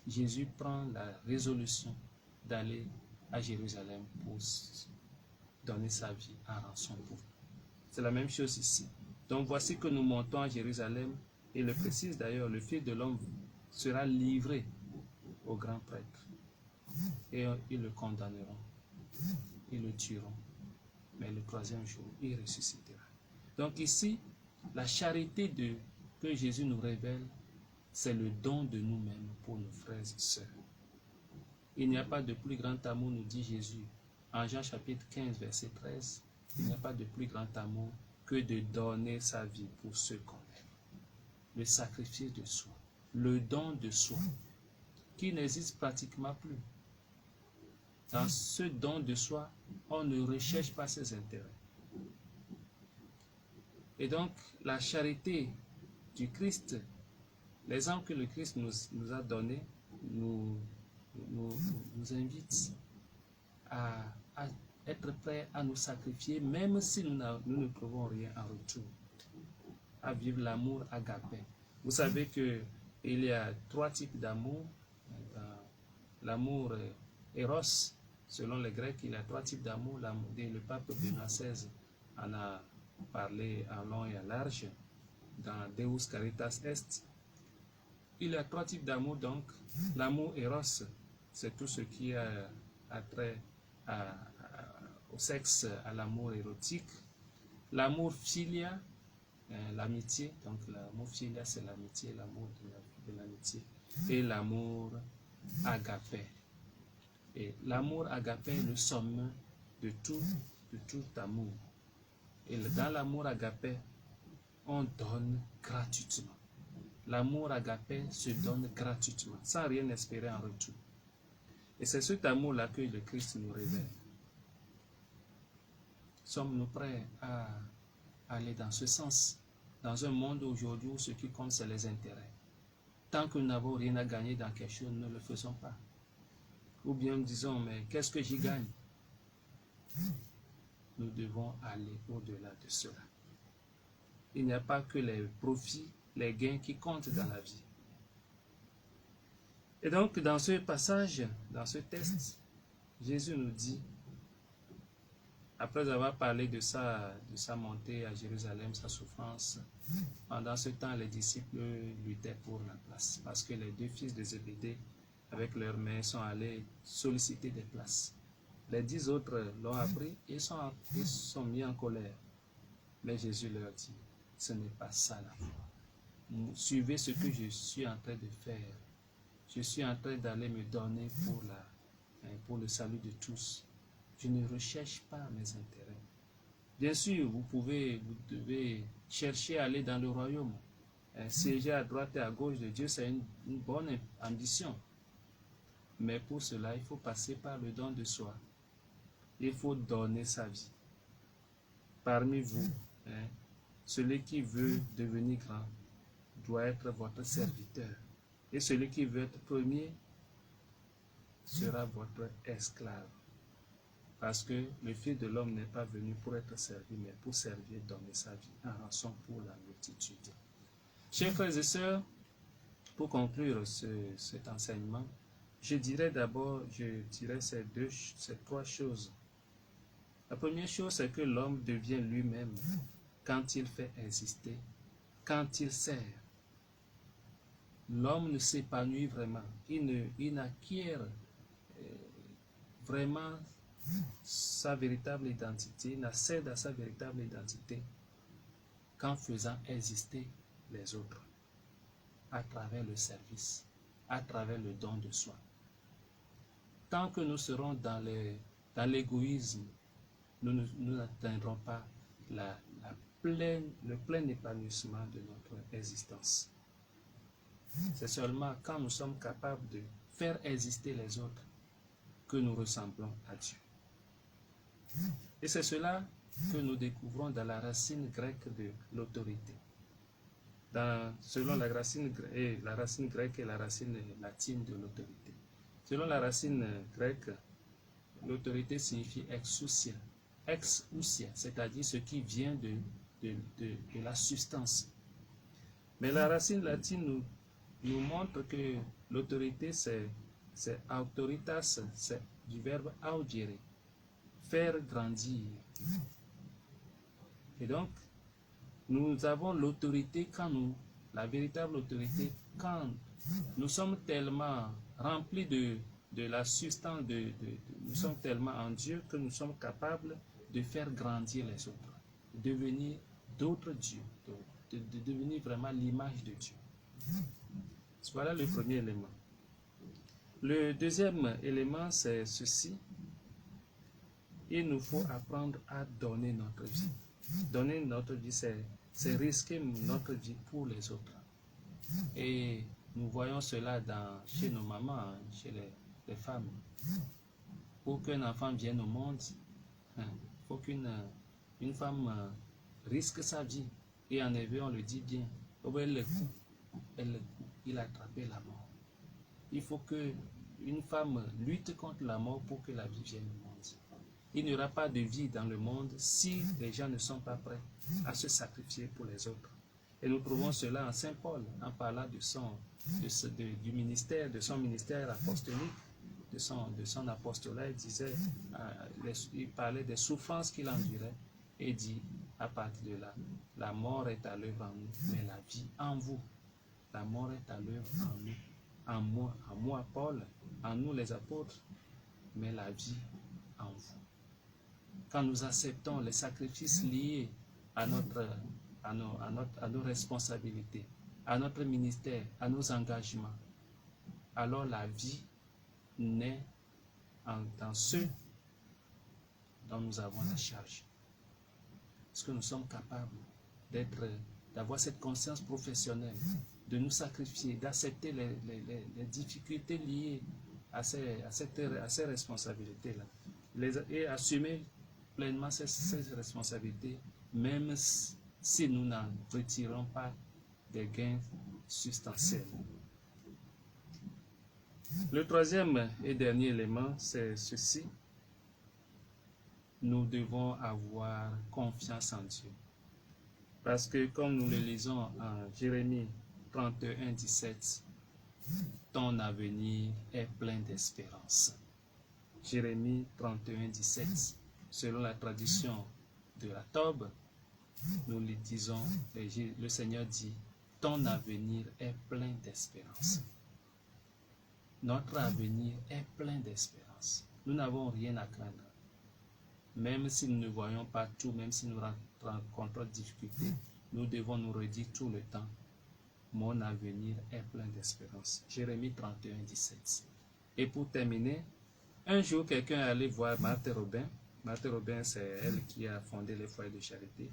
Jésus prend la résolution d'aller à Jérusalem pour donner sa vie en rançon pour nous. C'est la même chose ici. Donc voici que nous montons à Jérusalem, et le précise d'ailleurs, le Fils de l'homme sera livré aux grands prêtres. Et ils le condamneront, ils le tueront, mais le troisième jour, il ressuscitera. Donc ici, la charité que Jésus nous révèle, c'est le don de nous-mêmes pour nos frères et sœurs. Il n'y a pas de plus grand amour, nous dit Jésus, en Jean chapitre 15, verset 13, il n'y a pas de plus grand amour que de donner sa vie pour ceux qu'on aime. Le sacrifice de soi, le don de soi, qui n'existe pratiquement plus. Dans ce don de soi, on ne recherche pas ses intérêts. Et donc, la charité du Christ, l'exemple que le Christ nous a donné, nous invite à être prêts à nous sacrifier, même si nous ne trouvons rien en retour, à vivre l'amour agapé. Vous savez qu'il y a 3 types d'amour. L'amour Eros, selon les Grecs, il y a 3 types d'amour. Le pape Benoît XVI en a parlé en long et en large dans Deus Caritas Est. Il y a 3 types d'amour donc. L'amour Eros, c'est tout ce qui a trait au sexe, à l'amour érotique. L'amour philia, l'amitié, donc l'amour philia c'est l'amitié, l'amour de l'amitié. Et l'amour agapé. Et l'amour agapé est le sommet de tout amour. Et dans l'amour agapé, on donne gratuitement. L'amour agapé se donne gratuitement, sans rien espérer en retour. Et c'est cet amour-là que le Christ nous révèle. Sommes-nous prêts à aller dans ce sens, dans un monde aujourd'hui où ce qui compte, c'est les intérêts? Tant que nous n'avons rien à gagner dans quelque chose, nous ne le faisons pas. Ou bien nous disons, mais qu'est-ce que j'y gagne? Nous devons aller au-delà de cela. Il n'y a pas que les profits, les gains qui comptent dans la vie. Et donc, dans ce passage, dans ce texte, Jésus nous dit, après avoir parlé de sa montée à Jérusalem, sa souffrance, pendant ce temps, les disciples luttaient pour la place, parce que les 2 fils de Zébédée, avec leurs mains, sont allés solliciter des places. Les 10 autres l'ont appris et sont mis en colère. Mais Jésus leur dit, ce n'est pas ça la foi. Suivez ce que je suis en train de faire. Je suis en train d'aller me donner pour le salut de tous. Je ne recherche pas mes intérêts. Bien sûr, vous devez chercher à aller dans le royaume. Siéger à droite et à gauche de Dieu, c'est une bonne ambition. Mais pour cela, il faut passer par le don de soi. Il faut donner sa vie. Parmi vous, celui qui veut devenir grand doit être votre serviteur. Et celui qui veut être premier sera votre esclave. Parce que le Fils de l'homme n'est pas venu pour être servi, mais pour servir et donner sa vie en rançon pour la multitude. Chers frères et sœurs, pour conclure cet enseignement, je dirais ces 3 choses. La première chose, c'est que l'homme devient lui-même quand il fait exister, quand il sert. L'homme ne s'épanouit vraiment, il n'acquiert vraiment sa véritable identité, il n'accède à sa véritable identité qu'en faisant exister les autres. à travers le service, à travers le don de soi. Tant que nous serons dans l'égoïsme, nous n'atteindrons pas le plein épanouissement de notre existence. C'est seulement quand nous sommes capables de faire exister les autres que nous ressemblons à Dieu. Et c'est cela que nous découvrons dans la racine grecque de l'autorité. Selon la racine grecque et la racine latine de l'autorité. Selon la racine grecque, l'autorité signifie exousia, c'est-à-dire ce qui vient de la substance. Mais la racine latine nous montre que l'autorité, c'est autoritas, c'est du verbe audire, faire grandir. Et donc, nous avons l'autorité la véritable autorité, quand nous sommes tellement remplis de la substance, nous sommes tellement en Dieu que nous sommes capables de faire grandir les autres, de devenir d'autres dieux, de devenir vraiment l'image de Dieu. Voilà le premier élément. Le deuxième élément, c'est ceci. Il nous faut apprendre à donner notre vie. Donner notre vie, c'est risquer notre vie pour les autres. Et nous voyons cela chez nos mamans, chez les femmes. Pour qu'un enfant vienne au monde, il faut qu'une femme risque sa vie. Et en hébreu, on le dit bien. Il a attrapé la mort. Il faut qu'une femme lutte contre la mort pour que la vie vienne au monde. Il n'y aura pas de vie dans le monde si les gens ne sont pas prêts à se sacrifier pour les autres. Et nous trouvons cela en Saint Paul, en parlant de son ministère apostolique, de son apostolat. Il parlait des souffrances qu'il endurait et dit, à partir de là, la mort est à l'œuvre en nous, mais la vie en vous. La mort est à l'œuvre en nous, en moi, Paul, en nous les apôtres, mais la vie en vous. Quand nous acceptons les sacrifices liés à nos responsabilités, à notre ministère, à nos engagements, alors la vie naît dans ceux dont nous avons la charge. Est-ce que nous sommes capables d'avoir cette conscience professionnelle, de nous sacrifier, d'accepter les difficultés liées à ces responsabilités-là, et assumer pleinement ces responsabilités, même si nous n'en retirons pas des gains substantiels. Le troisième et dernier élément, c'est ceci. Nous devons avoir confiance en Dieu. Parce que comme nous le lisons en Jérémie 31, 17, ton avenir est plein d'espérance. Jérémie 31, 17. Selon la tradition de la Tobe, nous lui disons, le Seigneur dit, ton avenir est plein d'espérance. Notre avenir est plein d'espérance. Nous n'avons rien à craindre. Même si nous ne voyons pas tout, même si nous rencontrons des difficultés, nous devons nous redire tout le temps, mon avenir est plein d'espérance. Jérémie 31, 17. Et pour terminer, un jour, quelqu'un est allé voir Marthe Robin. Marthe Robin, c'est elle qui a fondé les foyers de charité.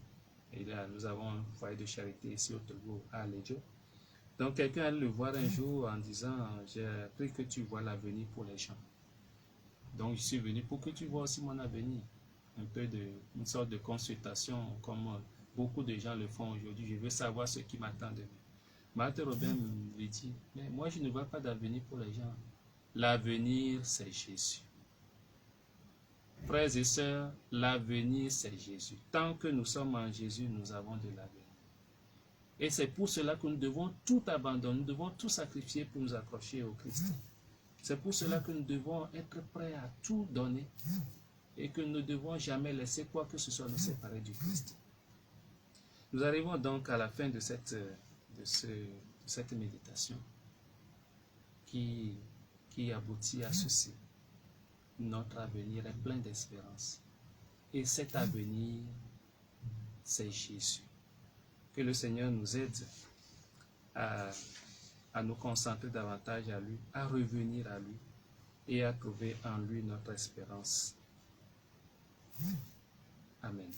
Et là, nous avons un foyer de charité ici au Togo, à Alédio. Donc, quelqu'un allait le voir un jour en disant, j'ai appris que tu vois l'avenir pour les gens. Donc, je suis venu pour que tu vois aussi mon avenir. Une sorte de consultation, comme beaucoup de gens le font aujourd'hui. Je veux savoir ce qui m'attend demain. Marthe Robin lui dit, mais moi, je ne vois pas d'avenir pour les gens. L'avenir, c'est Jésus. Frères et sœurs, l'avenir, c'est Jésus. Tant que nous sommes en Jésus, nous avons de l'avenir. Et c'est pour cela que nous devons tout abandonner, nous devons tout sacrifier pour nous accrocher au Christ. C'est pour cela que nous devons être prêts à tout donner et que nous ne devons jamais laisser quoi que ce soit nous séparer du Christ. Nous arrivons donc à la fin de cette méditation qui aboutit à ceci. Notre avenir est plein d'espérance. Et cet avenir, c'est Jésus. Que le Seigneur nous aide à à nous concentrer davantage à lui, à revenir à lui et à trouver en lui notre espérance. Amen.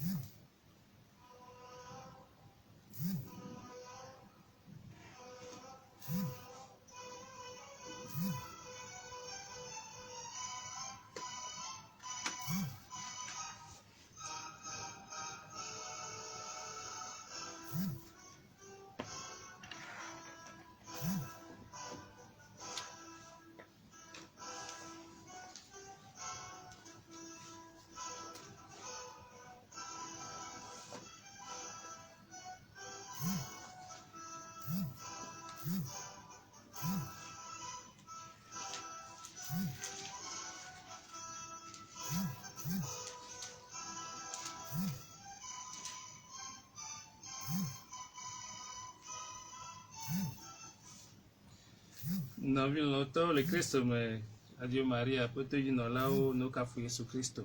Nous avons longtemps le Christ, mais Adieu Maria, peut-être que nous là-haut, nous avons fait Jésus Christ.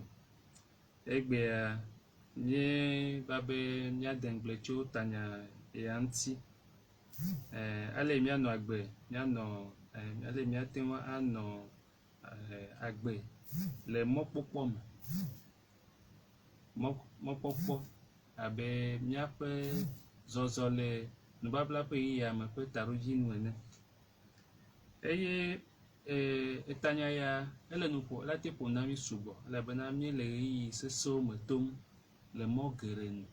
Et bien, nous avons dengle cho tanya et anti. Allez, nous avons agbe, nous avons allez, nous avons agbe. Les mots popom, mots popom, abe nous avons zozole, nous avons la pays à me peut taruji nous ne. Eye etanya ya ele nupo la te ponami subo la benami le yi seso metom le mogeren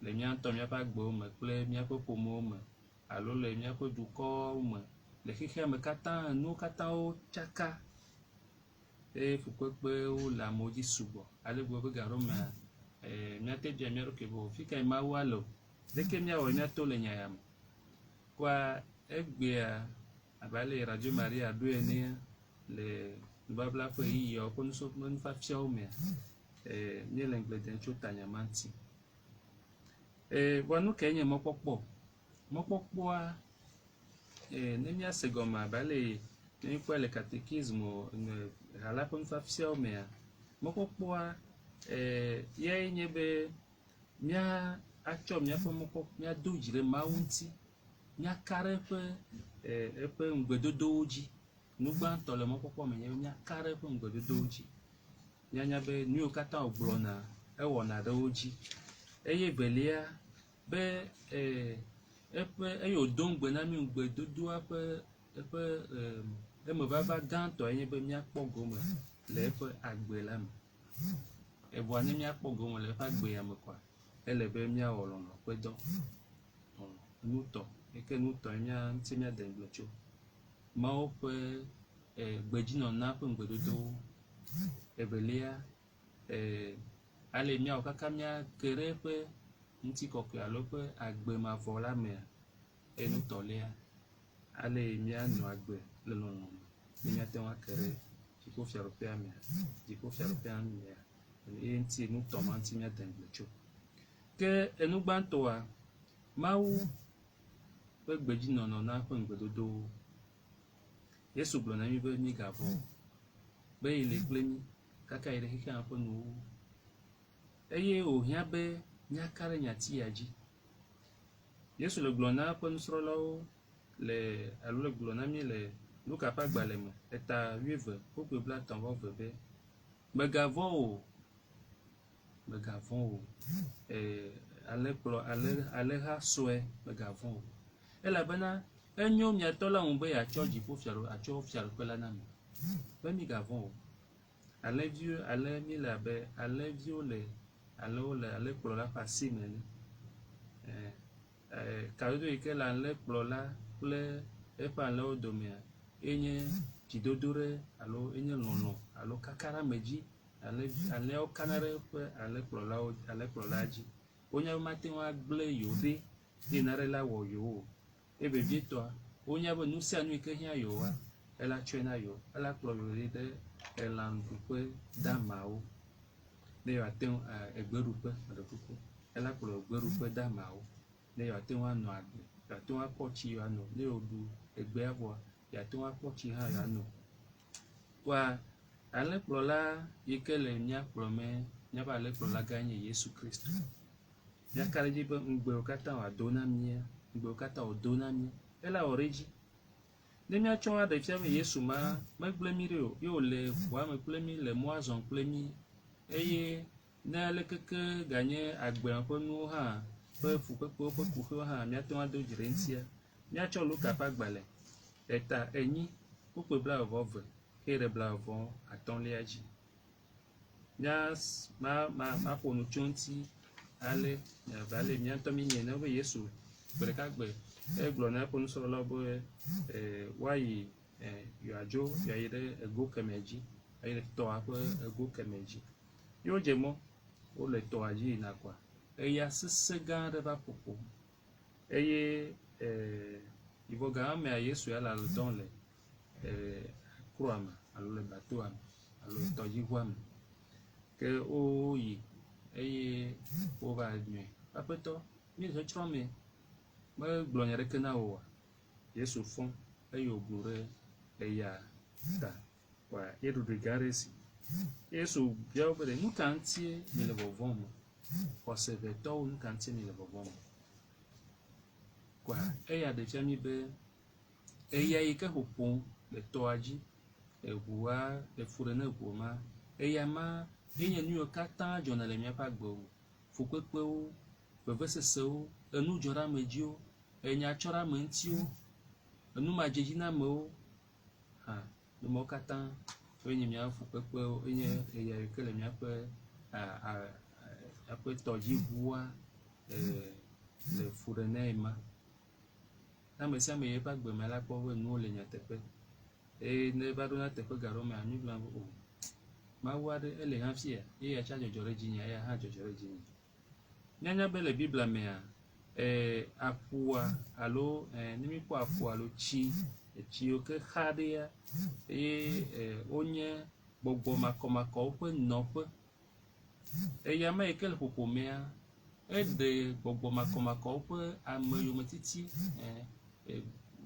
le mia to mia pa gbo me kple mia po pomo me alo le mia po duko me le xixia me kata nu kata o chaka e fukpekpe o la moji subo ale gbo be garo me mia te dia mia ro ke bo fika ma walo de ke mia o mia to le nya ya me kwa egbe abale Radio Maria douene le babla pe yo ko so mon fa fiao me ni l'angle den chotanya manti wanu kenye mokpokpo a ne mia segoma abale ni kwa le catéchisme hala ko fa fiao me mokpokpo a ye nyebe mia acho mia po mokpokpo mia dojire maunti mia kare pe epe ngbedodo dzi nugbãtɔ le mɔkpɔkpɔ me nye miaka ɖe eƒe ngbedodo dzi mianya be nuwo katã wògblɔna ewɔna ɖe wo dzi eye velia be eƒe eye wòdo ŋugbe na mi ngbedodoa eƒe emevava gãtɔ enye be miakpɔ gome le eƒe agbe la me evɔa ne miakpɔ gome le eƒe agbe ya me koa ele be miawɔ lɔlɔ ƒe dɔ nutɔ eke nutɔ mia ŋuti mia de ŋgble tso mawo ƒe gbedzinɔna ƒe ŋgbedodo evelia ale miawo kaka mia ke ɖe eƒe ŋutikɔkɔe alo ƒe agbemavɔ la mea enutɔlia ale mianɔ agbe le lɔlɔ̃ me ne miate ŋu ake ɖe dziƒofiaɖoƒea mea dziƒofiaɖoƒea mea eye ŋuti nutɔ ma ŋuti mia de ŋgble tso ke enugbãtɔa Mawu ƒe gbedzinɔnɔ na ƒe ŋgbedodowo Yesu gblɔ na mi be migavɔ be yi le kple mi kaka yi ɖe xexea ƒe nuwo eye wòhiã be miaka ɖe nyati ya dzi Yesu le gblɔ na ƒe nusrɔ̃lawo alo le gblɔ na mi le Luka ƒe agbalẽ me eta 8:32 be megavɔ o alẽha sue megavɔ o elabena enyo miatɔ la ŋu be yeatsɔ atsɔ fiaɖoƒe la na mi be migavɔ o ale mi le abe alẽviwo le alewo le alẽkplɔla ƒe asi me ne kadodo yi ke le alẽkplɔla kple eƒe alẽwo domea enye dzidodoɖe alo enye lɔlɔ̃ alo kakaɖe ame dzi alẽawo kana ɖe eƒe alẽkplɔla dzi wonya be mate ŋu agblẽ yewo ɖe yina ɖe la wɔ yewo eye vevietɔa wonya be nu sia nu yi ke hiã yewoa ela tsɔe na yewo ela kplɔ yewo ɖe elãɖuƒe damawo ne yewoate ŋu egbeɖuƒe meɖekuku ela kplɔ egbeɖuƒe damawo ne yewoate ŋu anɔ agbe yewoate ŋu akpɔ tsi yewoanɔ ne yewoɖu egbea vɔa yewoate ŋu akpɔ tsi hã yewoanɔ kɔa alẽkplɔla yi ke le míakplɔ me míaƒe alẽkplɔla gã nye Yesu Kristo míaka ɖe edzi be ŋugbewo katã wòado na mía ŋugbewo katã wòdo na mí ela origi ne mia tsɔ aɖe fia be Yesu ma megble mi ɖe o ye wòle ʋua me kple mi le mɔa zɔm kple mi eye ne alekeke ganye agblea ƒe nuwo hã ƒe fukpekpewo ƒe kuxiwo hã míate ŋu ado dzi ɖe eŋutia míatsɔ Luka ƒe agbalẽ eta 8:22 eye ɖe 25 dzi maƒo nu tso ŋuti ale miavale mía ŋutɔ mi nye ne be Yesu gbe ɖeka gbe egblɔ na eƒe nusrɔ̃lawo be woayi yewoadzo yeayi ɖe ego kemɛ dzi ayi ɖe tɔa ƒe ego kemɛ dzi ye wodze mɔ wole tɔa dzi yina kɔa eya sesẽ gã aɖe va ƒoƒo eye yivɔ gã mea Yesu ya le dɔm le kroa me alo le batoa me alo le tɔdziʋua me ke woyi eye wova nyuie aƒetɔ mi le tsrɔ̃ me megblɔ nya ɖeke na wò Yesu fɔ eye wòblu ɖe eya ta kɔa ye ɖoɖoe gã aɖe si Yesu bia wo be nu ka ŋutie mi le vɔvɔm o xɔse ʋɛtɔwo nu ka ŋutie mi le vɔvɔm o kɔa eya ɖe fia mi be eya yi ke ƒoƒom le tɔa dzi eʋua le fu ɖe ne ʋua ma eya ma enye nu yiwo katã dzɔna le míaƒe agbewo fukpekpewo vevesesewo enu dzɔ ɖe ame dziwo enya tsɔ ɖe ame ŋutiwo enu madzedzi na amewo numawo katã enye míaƒe fukpekpewo enye eya yi ke le míaƒe tɔdziʋua le fu ɖe ne ma ame sia ame yeƒe agbe me la kpɔ be nuwo le nyateƒe eye ne va ɖo na teƒe gaɖo me mi gblɔ be o Mawu aɖe ele hafia eye atsa dzɔdzɔ ɖe dzinye eya hã dzɔdzɔ ɖe dzinye mianya be le Biblia mea aƒua alo ne mi kpɔ aƒu alo tsi yiwo ke xa ɖea eye wonye gbɔgbɔ makɔmakɔwo ƒe nɔƒe eya ma yi ke le ƒoƒomea eɖe gbɔgbɔ makɔmakɔwo ƒe ame yometiti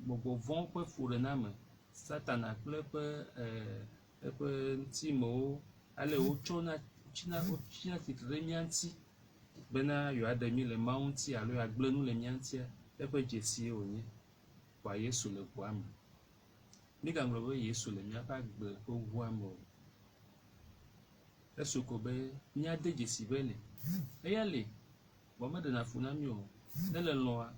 gbɔgbɔ vɔ̃wo ƒe fuɖename Satana kple eƒe ŋutimewo ale wotsina tsitre ɖe mía ŋuti bena yewoaɖe mi le Mawu ŋuti alo yewoagblẽ nu le mía ŋutia eƒe dzesie wònye kɔa Yesu le ʋua me mi gagblɔ be Yesu le míaƒe agbe ƒe ʋua me o esu ko be míade dzesi be le eya le vɔ meɖena fu na mi o ne le lɔ̃a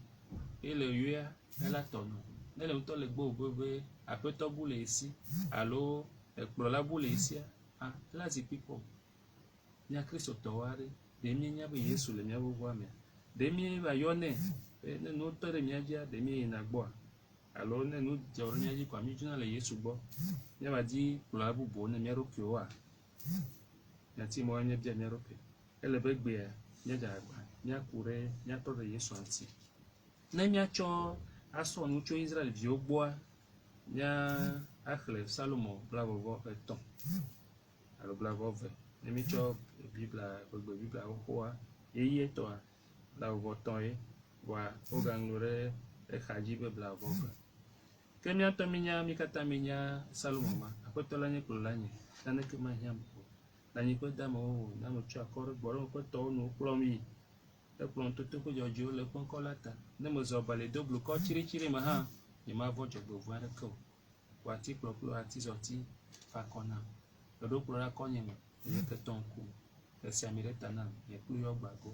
ye le yɔa ela tɔnɔ ne le ŋutɔ le gbɔ be aƒetɔ bu le esi alo ekplɔla bu le esia ela zikpui kpɔ mía kristotɔwo aɖe ɖe míenya be Yesu le míaƒe ʋua me ɖe míeva yɔnɛ ne nuwo tɔ ɖe mía dzia ɖe míeyina gbɔa alo ne nu dzɔ ɖe mía dzi kɔa mi dzona le Yesu gbɔ míava di kplɔla bubuwo ne mía ɖokuiwoa miati mɔ míabia mía ɖokui ele be gbea míadze agba míaku ɖe míatɔ ɖe Yesu ŋuti ne míatsɔ asɔ nu tso Israel viwo gbɔa mía axlẽ Salomo 23 alo 22 ne mi tsɔ Biblia gbegbe Biblia xoxoa yeyetɔa 23 ye voa wogaŋlɔ ɖe exadzi be 22 ke míatɔ minya mi katã minya Salomo ma aƒetɔ la nye kplɔla nye naneke mahiãm o le anyiƒe damewo ne ame tsɔ akɔ ɖe gbɔ ɖe ƒe tɔwo nu kplɔm yi ekplɔm toto ƒe dzɔdzɔewo le ƒe ŋkɔ la ta ne mezɔ bali do blukɔ tsiritsiri me hã nyemavɔ dzɔgbevɔ̃ aɖeke o wati kplɔkplɔ atizɔti fa kɔ nam eɖo kplɔ ɖe akɔnye me nye ketɔ ŋku esi ami ɖe ta nam nye kplu yɔ gbago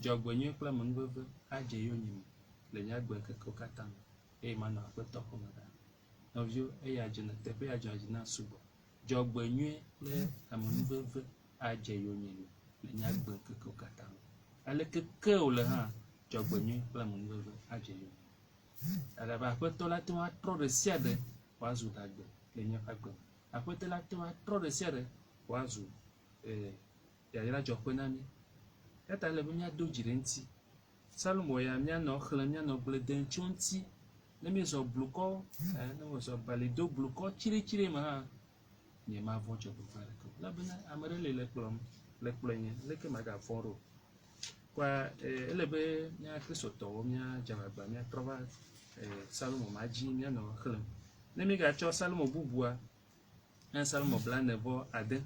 dzɔgbenyui kple amenuveve adze yonye me le nye agbe kekewo katã me eye manɔ aƒetɔ ƒe me ɖa nɔviwo eya dze teƒe ya dzɔ dzi na sugbɔ dzɔgbenyui kple amenuveve adze yonye me le nye agbe kekewo katã me ale keke wòle hã dzɔgbenyui kple amenuveve adze yonye alaba aƒetɔ la te ŋu atrɔ ɖe sia ɖe wòazu dagbe le míaƒe agbe me aƒetɔ la te ŋu atrɔ ɖe sia ɖe wòazu yayra dzɔƒe na mi ya ta le be míado dzi ɖe ŋuti Salomo ya míanɔ xlẽ míanɔ gble dem tso ŋuti ne míezɔ blukɔ ne mezɔ bali do blukɔ tsiritsiri me hã nyemavɔ dzɔgbevɔ̃ aɖeke o elabena ame ɖe le kplɔm le kplɔe nye leke magavɔ̃ ɖo kɔa ele be mía kristotɔwo míadze agbagba míatrɔ va Salomo ma dzi míanɔ xlẽm ne mi gatsɔ Salomo bubua na Salomo 46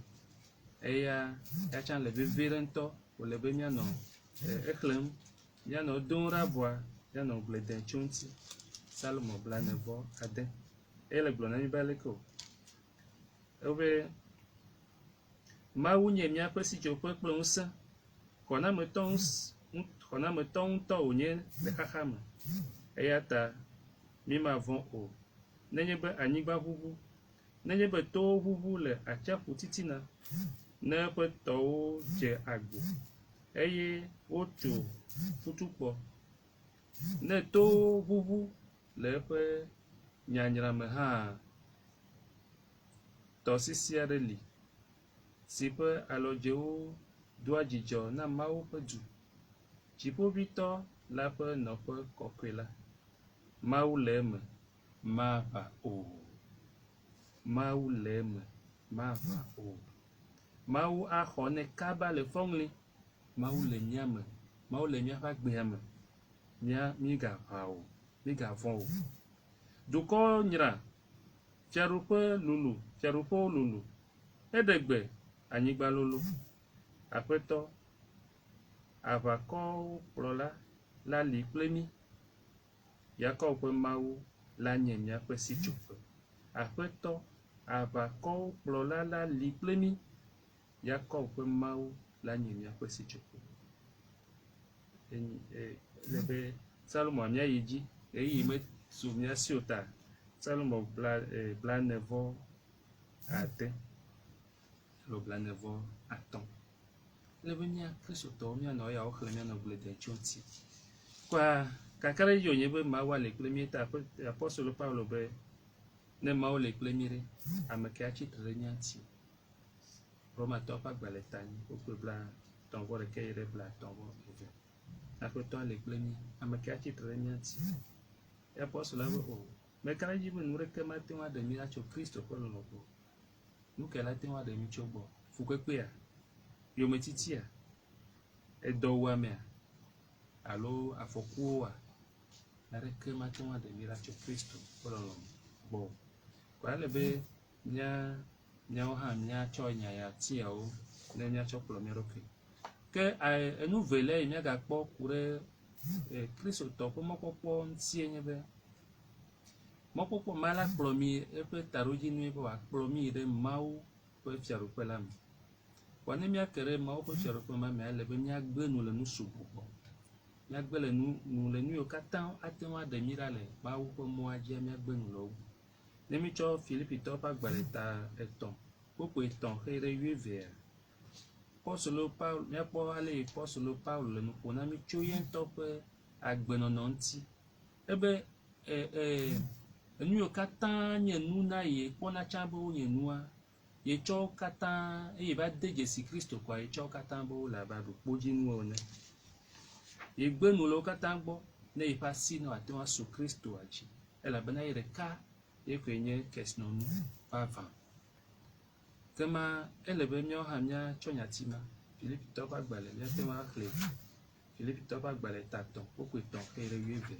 eya yatsã le vevie ɖe ŋutɔ wòle be míanɔ exlẽm míanɔ dom ɖa ʋua míanɔ gble dem tso ŋuti Psalm blanevo ade. Ele glonami baleko. Ove Mawu nye miaƒe sitsoƒe kple ŋusẽ. Xɔnametɔ ŋutɔ wònye le xaxa me. Eya ta mímavɔ̃ o. Nenye be anyigba ʋuʋu, nenye be towo ʋuʋu le atsiaƒu titina, ne eƒe tɔwo dze agbo eye wotso futukpɔ, ne towo ʋuʋu le eƒe nyanyra me hã, tɔsisi aɖe li si ƒe alɔdzewo doa dzidzɔ na Mawu ƒe du. Dziƒoʋĩtɔ la ƒe nɔƒe kɔkɔe la, Mawu le eme, maʋã o. Mawu le eme, maʋã o. Mawu axɔ nɛ kaba le fɔŋli. Mawu le mía me, Mawu le míaƒe agbea me. Mígaʋã o, mígavɔ̃ o. Dukɔwo nyra, fiaɖuƒewo lulu, eɖe gbe anyigba lolo. Aƒetɔ, aʋakɔwo kplɔla la li kple mí. Yakob ƒe Mawu la nye míaƒe sitsoƒe. Aƒetɔ, aʋakɔwo kplɔla la li kple mí. Yakob ƒe Mawu la nye míaƒe sitsoƒe. Le be Salomo míayi dzi, ɣeyiɣi mesu míasi o ta. Salomo blanevo ade alo blanevo atɔ̃. Le be mía kristotɔwo míanɔ yawo xlẽ míanɔ gble dem tso ŋuti. Kɔa kaka ɖe dzi wònye be Mawu le kple mí ta apostolo Paulo be ne Mawu le kple mí ɖe, ame ke atsitre ɖe mía ŋuti. Romatɔwo ƒe agbalẽ 8:21 yi ɖe 22. Aƒetɔ le kple mí, ame ke atsitre ɖe mía ŋuti. Apostolo be o, meka ɖe dzi be nu ɖeke mate ŋu aɖe mí ɖa tso Kristo ƒe lɔlɔ̃. Nu ke la te ŋu aɖe mí tso gbɔ? Fukpekpea, yometitia, edɔwuamea, alo afɔkuwoa, aɖeke mate ŋu aɖe mí ɖa tso Kristo ƒe lɔlɔ̃ gbɔ. Kɔa ele be míawo hã míatsɔ nya ya tiawo ne míatsɔ kplɔ mía ɖokui. Ke enu velia yi míagakpɔ ku ɖe kristotɔ ƒe mɔkpɔkpɔ ŋutie nye be mɔkpɔkpɔ ma la kplɔ mí eƒe taɖodzinue be wòakplɔ mí yi ɖe Mawu ƒe fiaɖuƒe la me. Vɔ ne míake ɖe Mawu ƒe fiaɖuƒe ma mea, ele be míagbe nu le nu sugbɔ gbɔ. Míagbe le nu le nu yiwo katã ate ŋu aɖe mí ɖa le Mawu ƒe mɔa dzia, míagbe nu le wo. Ne mítsɔ Filipitɔwo ƒe agbalẽ 3:3 xeyi ɖe 12, Apostolo Paulo, míakpɔ ale yi Apostolo Paulo le nu ƒo na mí tso ye ŋutɔ ƒe agbenɔnɔ ŋuti. Ebe enu yiwo katã nye nu na ye kpɔna tsã be wonye nua, ye tsɔ wo katã eye va de dzesi Kristo kɔa, ye tsɔ wo katã be wole abe aɖukpodzinuwo ene. Ye gbe nu le wo katã gbɔ ne ye ƒe asi ne wòate ŋu asu Kristoa dzi, elabena ye ɖeka ye koe nye kesinɔnu vavã. Kema ele be míawo hã míatsɔ nyati ma, Filipitɔwo ƒe agbalẽ míate ŋu axlẽ, Filipitɔwo ƒe agbalẽ 3:3 xeyi ɖe 12.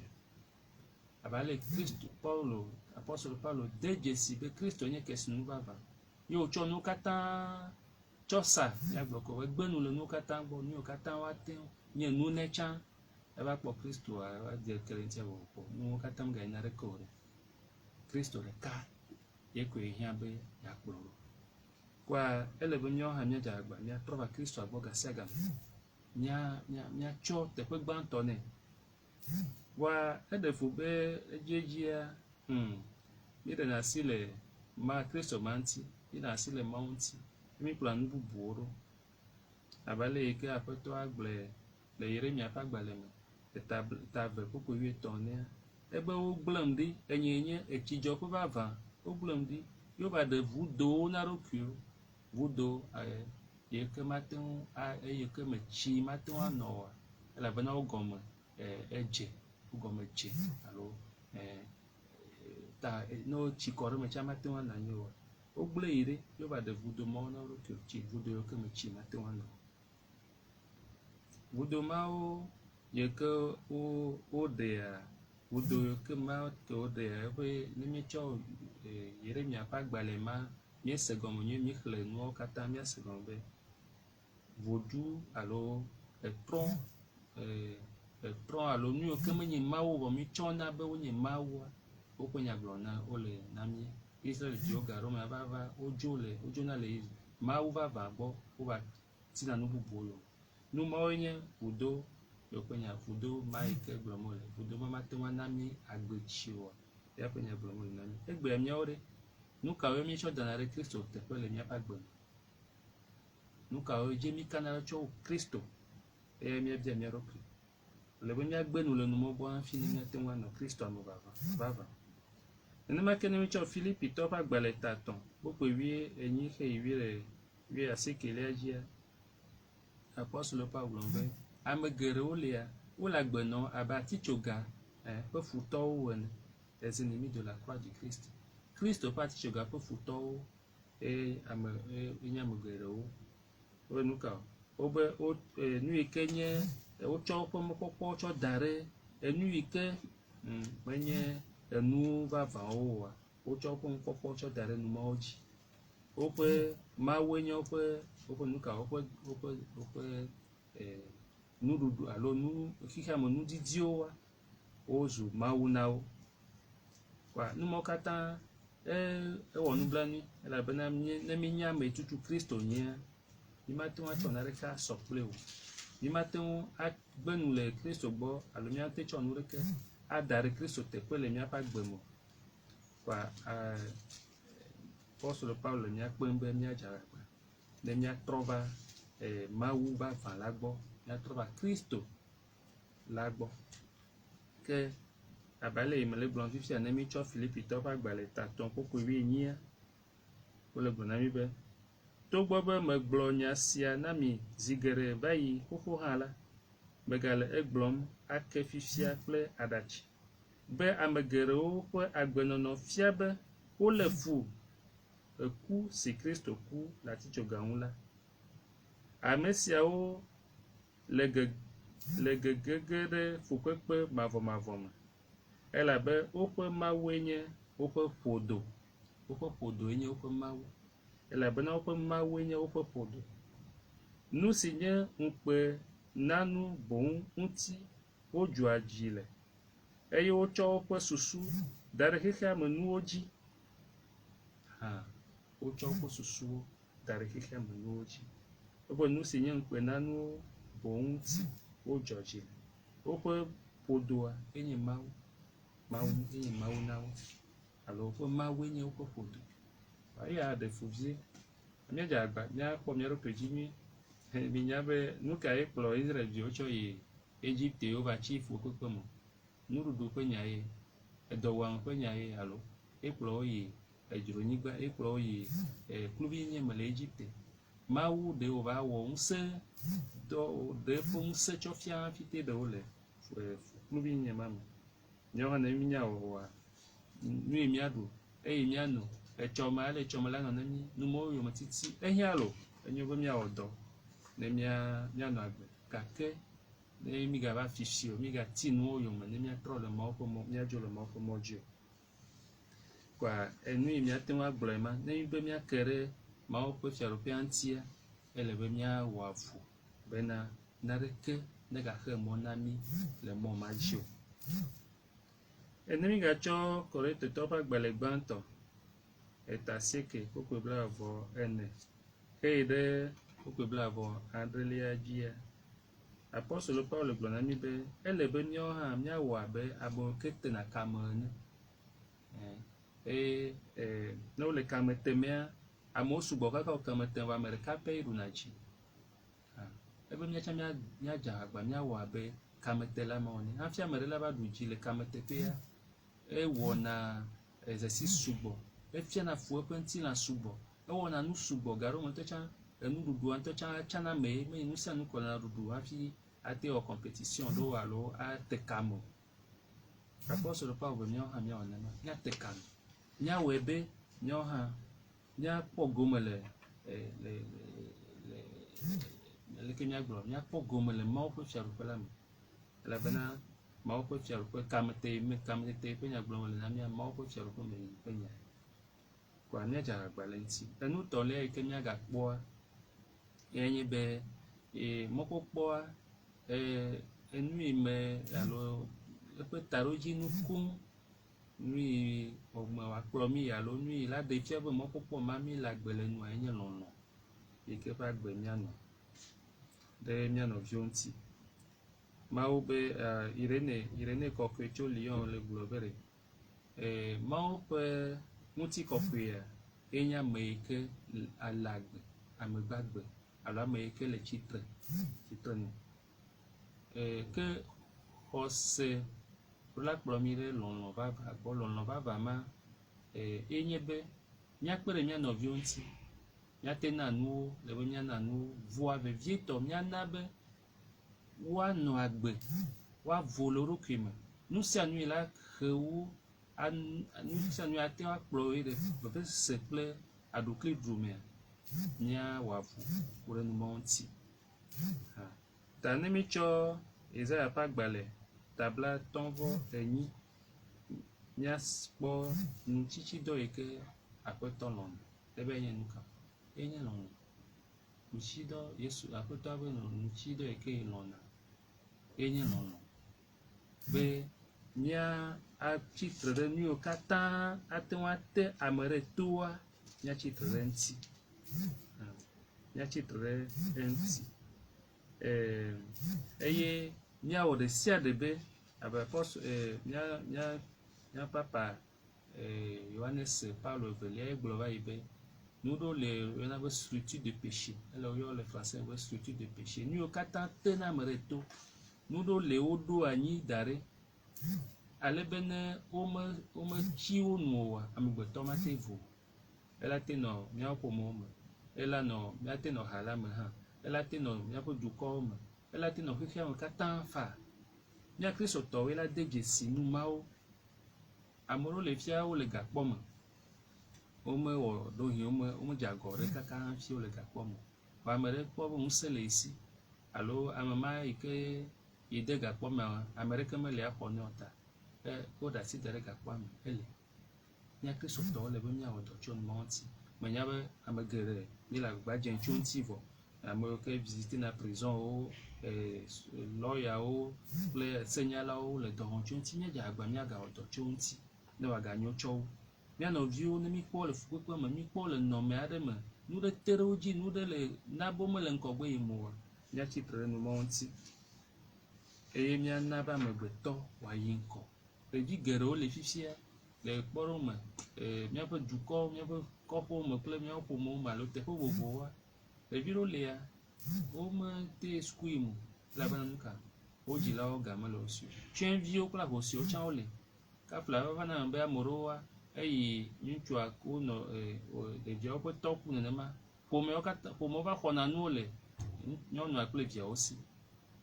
Aba le Kristo Paulo, apostolo Paulo de dzesi be Kristo nye kesinɔnu vavã. Ye wòtsɔ nuwo katã tsɔ sa, míagblɔ ko egbe nu le nuwo katã gbɔ, nuwo katã woate ŋu nye nu ne tsã eva kpɔ Kristoa eva de ke le ŋutia vɔ nuwo katã meganya ɖeke o ɖe. Kristo ɖeka ye koe hiã be yeakplɔ wo. Kɔa ele be míawo hã míadze agba míatrɔ va Kristoa gbɔ ga sia ga me. Míatsɔ teƒe gbãtɔ nɛ. Wa eɖe fu be edzia míɖena asi le Kristo ma ŋuti, míɖena asi le Mawu ŋuti, míkplɔa nu bubuwo ɖo. Abe le yi ke Aƒetɔ agblɔe le Yeremia ƒe agbalẽ me, le ta 2:13, ebe wogblẽm ɖi, enye nye etsidzɔƒe vavã, wogblẽm ɖi, yewo va ɖe vudowo na ɖokuiwo, vudo yi ke mate ŋu eyi ke me tsi mate ŋu anɔ oa, elabena wo gɔme wogɔme dze alo ne wotsi kɔ ɖe me tsã mate ŋu anɔ anyi oa, wogblẽ yi ɖe, yewo va ɖe vudo mawo na ɖokuiwo, tsi vudo yi ke me tsi mate ŋu anɔ. Vudo mawo yi ke woɖea, vudo yi ke mawo ke woɖea, eƒe ne míetsɔ Yeremia ƒe agbalẽ ma míese gɔme nyuie, míexlẽ nuawo katã míase gɔme be vodzu alo etrɔ trɔ alo nu ke menye mawu vɔ mi tsɔna be wonye mawu woƒe nyagblɔna wole na mi Israel viwo ga ɖo me va wodzona le mawu vavã gbɔ wova tina nu bubuwo yome nu mawo nye vudo yewoƒe nya vudo ma yi ke gblɔm wole vudo ma mate ŋu ana mi agbe tsi o yeƒe nya gblɔm wole na mi egbea míawo ɖe nu kawoe míetsɔ dana ɖe Kristo teƒe le míaƒe agbe me nu kawoe dze mi kana ɖe tso Kristo eye míabia mía ɖokui le be míagbe nu le numɔ gbɔ hafi ne míate ŋu anɔ Kristo me vavã nenema ke ne míetsɔ Filipitɔwo ƒe agbalẽ 3 kpokpe 8 xeyi 19 dzia apostolo Paul gblɔm be ame geɖewo wole agbe nɔ abe atitsoga ƒe futɔwo ene ezi ne mi do la croix du Christ Kristo ƒe atitsoga ƒe futɔwo nye ame geɖewo wo nu ka wobe nu yi ke nye wotsɔ woƒe mɔkpɔkpɔ tsɔ da ɖe enu yi ke menye enu vavãwo oa wotsɔ woƒe mɔkpɔkpɔ tsɔ da ɖe numawo dzi woƒe mawoe nye woƒe nu ka woƒe nuɖuɖu alo nu xixeame nudidiwo wozu mawu na wo kpa numawo katã ewɔ nublanui elabena ne míenye ame tutu Kristo nyea mi mate ŋu atsɔ naɖeke asɔ kple o mi mate ŋu agbe nu le Kristo gbɔ alo míate tsɔ nu ɖeke ada ɖe Kristo teƒe le míaƒe agbe me kpa apostolo Paul le mía kpem be míadze agbagba ne míatrɔ va mawu vavã la gbɔ míatrɔ va Kristo la gbɔ ke abe le mele gblɔm fifia ne míetsɔ Filipitɔwo ƒe agbalẽ 3 kpokpe 8 wole gblɔ na mi be togbɔ be megblɔ nya sia na mi zi geɖe va yi xoxo hã la megale egblɔm ake fifia kple aɖatsi be ame geɖewo ƒe agbenɔnɔ fia be wole fu eku si Kristo ku le atitsoga ŋu la ame siawo le gegege ɖe fukpekpe mavɔmavɔ me elabe woƒe mawue nye woƒe ƒodoe nye woƒe mawu elabena woƒe mawue nye woƒe ƒodo nu si nye ŋukpe nanu boŋ ŋuti wodzua dzi le eye wotsɔ woƒe susu da ɖe xexea me nuwo dzi wotsɔ woƒe susuwo da ɖe xexea me nuwo dzi woƒe nu si nye ŋukpe nanuwo boŋ ŋuti wodzua dzi le woƒe ƒodoa enye mawu enye mawu na wo alo woƒe mawue nye woƒe ƒodo eya ɖe fu vie míadze agba míakpɔ mía ɖokui dzi minya be nu kae kplɔ Israelviwo tsɔ yi Egiptewo va tsi fukpekpe me nuɖuɖu ƒe nya ye edɔwɔame ƒe nya ye alo ekplɔ wo yi edzronyigba ekplɔ wo yi kluvinyenye me le Egipte mawu ɖe wòva wɔ ŋusẽ ɖe ƒe ŋusẽ tsɔ fia hafi te ɖewo le kluvinyenye ma me míawo hã ne mínya wɔwɔa nu yi míaɖu eye míanɔ etsɔme ale etsɔme la nɔ ne mí numawo yome titi ehiã lo enyo be míawɔ dɔ ne míanɔ agbe gake ne mígava fifi o mígati nuwo yome ne míatrɔ le Mawu ƒe mɔ míadzo le Mawu ƒe mɔ dzi o kpa enu yi míate ŋu agblɔe ma ne be míake ɖe Mawu ƒe fiaɖoƒea ŋutia ele be míawɔ avu bena naɖeke negaxe mɔ na mí le mɔ ma dzi o ne mígatsɔ Korintetɔwo ƒe agbalẽ gbãtɔ 9 kpokpe 24 heyi ɖe kpokpe 27 dzia apostolo Paul gblɔ na mi be ele be míawo hã míawɔ abe ame ke tena kame ene eye ne wole kame temea amewo sugbɔ kaka wo kame tem vɔ ame ɖeka pɛ ɖuna dzi ebe míatsã míadze agba míawɔ abe kametela mawo ene hafi ame ɖe la va ɖu dzi le kameteƒea ewɔna zesi sugbɔ efiana fu eƒe ŋutilã sugbɔ ewɔna nu sugbɔ gaɖo me ŋutɔ tsã enuɖuɖua ŋutɔ tsã tsana mee menye nu sia nu kɔna ɖuɖu hafi ate wɔ competition ɖo alo ate kame o apostolo Paul be míawo hã míawɔ nenema míate kame míawɔe be míawo hã míakpɔ gome le leke míagblɔ míakpɔ gome le Mawu ƒe fiaɖuƒe la me elabena Mawu ƒe fiaɖuƒe kametete ƒe nyagblɔm le na mía Mawu ƒe fiaɖuƒe me yi ƒe nya kɔa míadze agba le ŋuti enutɔlia yi ke míagakpɔa yenye be mɔkpɔkpɔa enui me alo eƒe taɖodzi nukum nui ɔme wakplɔ mi alo nui la ɖe fia be mɔkpɔkpɔ ma mi le agbe le nua enye lɔlɔ yi ke ƒe agbe mianɔ ɖe mia nɔviwo ŋuti. Mawu be Irene kɔkɔe tso Lyon le gblɔ be Mawu ƒe ŋutikɔkɔea enye ame yi ke ale agbe, ame gbagbe alo ame yi ke le tsitre nu. Ke xɔse la kplɔ mi ɖe lɔlɔ vava gbɔ. Lɔlɔ vava ma enye be míakpe ɖe mía nɔviwo ŋuti, míate na nuwo le be míana nuwo vɔa vevietɔ míana be woanɔ agbe, woavo le wo ɖokui me. Nu sia nu yi la he wo, nu sia nu ate akplɔ wo ɖe vevesese kple aɖukli ɖumea, míawɔ avu ku ɖe numɔwo ŋuti. Ta ne mi tsɔ Isaiah ƒe agbalẽ tabla 1:8 míakpɔ nutsitsidɔ yi ke Aƒetɔ lɔ̃na ebe enye nu ka? Enye lɔlɔ. Nutsidɔ Yesu Aƒetɔ be nutsidɔ yi ke lɔ̃na enye lɔlɔ. Be mía atsitre ɖe nu yiwo katã ate ŋu ate ame ɖe toa, míatsitre ɖe eŋuti. Míatsitre ɖe eŋuti. Eye míawɔ ɖe sia ɖe be abe mía papa Yohanes Paulo Evelia egblɔ va yi be nu ɖewo le yɔna be structure de péché, ele woyɔ le français be structure de péché. Nu yiwo katã tena ame ɖe to, nu ɖewo le woɖo anyi da ɖe ale be ne wometsi wo nu oa, amegbetɔ mate vo. Ela te nɔ míawo ƒomewo me, ela míate nɔ ha la me hã, ela te nɔ míaƒe dukɔwo me, ela te nɔ xexea me katã fa. Mía kristotɔwoe la de dzesi nu mawo. Ame ɖewo le fia wole gakpɔ me, womewɔ ɖohi, womedze agɔ ɖe kaka hafi wole gakpɔ me. Vɔ ame ɖe kpɔ be ŋusẽ le esi alo ame ma yi ke yi de gakpɔ mea, ame ɖeke mele axɔ nɛ o ta woɖe asi da ɖe gakpɔa me ele. Mía kristotɔwo le be míawɔ dɔ tso numɔwo ŋuti. Menya be ame geɖe mi le agbagba dzem tso ŋuti vɔ. Ame yiwo ke visitena prisonwo, lɔyawo kple senyalawo le dɔ wɔm tso ŋuti. Míadze agba míagawɔ dɔ tso ŋuti ne wòaganyo tsɔ wo. Mía nɔviwo ne mikpɔ le fukpekpe me, mikpɔ le nɔme aɖe me, nu ɖe te ɖe wo dzi, nu ɖe le na be womele ŋgɔgbe yim oa, míatsitre ɖe numɔwo ŋuti. Eye míana be amegbetɔ wòayi ŋgɔ. Ɖevi geɖewo le fifia le kpɔɖewo me, míaƒe dukɔ, míaƒe kɔƒewo me kple míaƒe ƒomewo me alo teƒe vovovowoa, ɖevi ɖewo lia, womete suku yim o elabena nu ka? Wo dzilawo ga mele wo si o. Tsyɔ̃eviwo kple ahosiwo tsã wole. Kafla vana be ame ɖewoa eyi ŋutsua wonɔ ɖeviawo ƒe tɔ ku nenema. Ƒomewo katã, ƒomewo va xɔna nuwo le nyɔnua kple viawo si.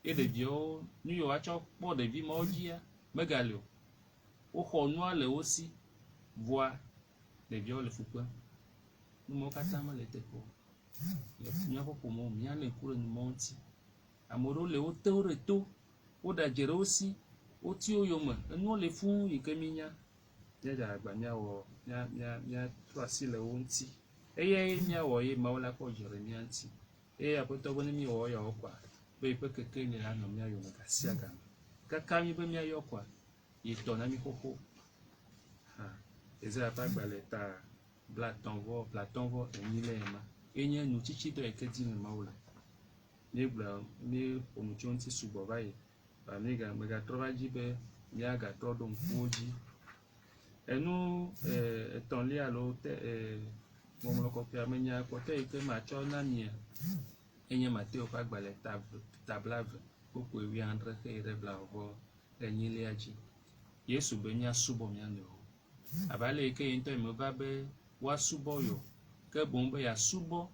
Ye ɖeviawo, nu yiwo atsɔ kpɔ ɖevi mawo dzia megali o. Woxɔ nua le wo si vɔa ɖeviawo le fu kpem. Numawo katã mele teƒe o. Le míaƒe ƒomewo míalé ŋku ɖe numawo ŋuti. Ame ɖewo le wote wo ɖe to, woɖe adze ɖe wo si, woti wo yome, enuwo le fũu yi ke mínya. Míadze agba míatrɔ asi le wo ŋuti. Eye míawɔ ye Mawu la kpɔ dzidzɔ ɖe mía ŋuti. Eye Aƒetɔ be ne míwɔ eyawo kɔa, be yiƒe kekeli la nɔ mía yome gasia game. Kaka mi be míayɔ kɔa, yi tɔ na mi xoxo. Isaiah ƒe agbalẽ tabla 1:8 le ema. Enye nutsitsidɔ yi ke dim Mawu le. Míeƒo nu tso ŋuti sugbɔ va yi. Megatrɔ va dzi be míagatrɔ ɖo ŋkuwo dzi. Enu etɔ̃lia alo mɔmlɔ kɔkɔea menya kpɔtɔ yi ke matsɔ na mia enye Mateo ƒe agbalẽ tabla 2:19 xe yi ɖe 28 dzi. Yesu be míasubɔ mía nɔewo. Abe ale yi ke ye ŋutɔ meva be woasubɔ yo, ke boŋ be yeasubɔ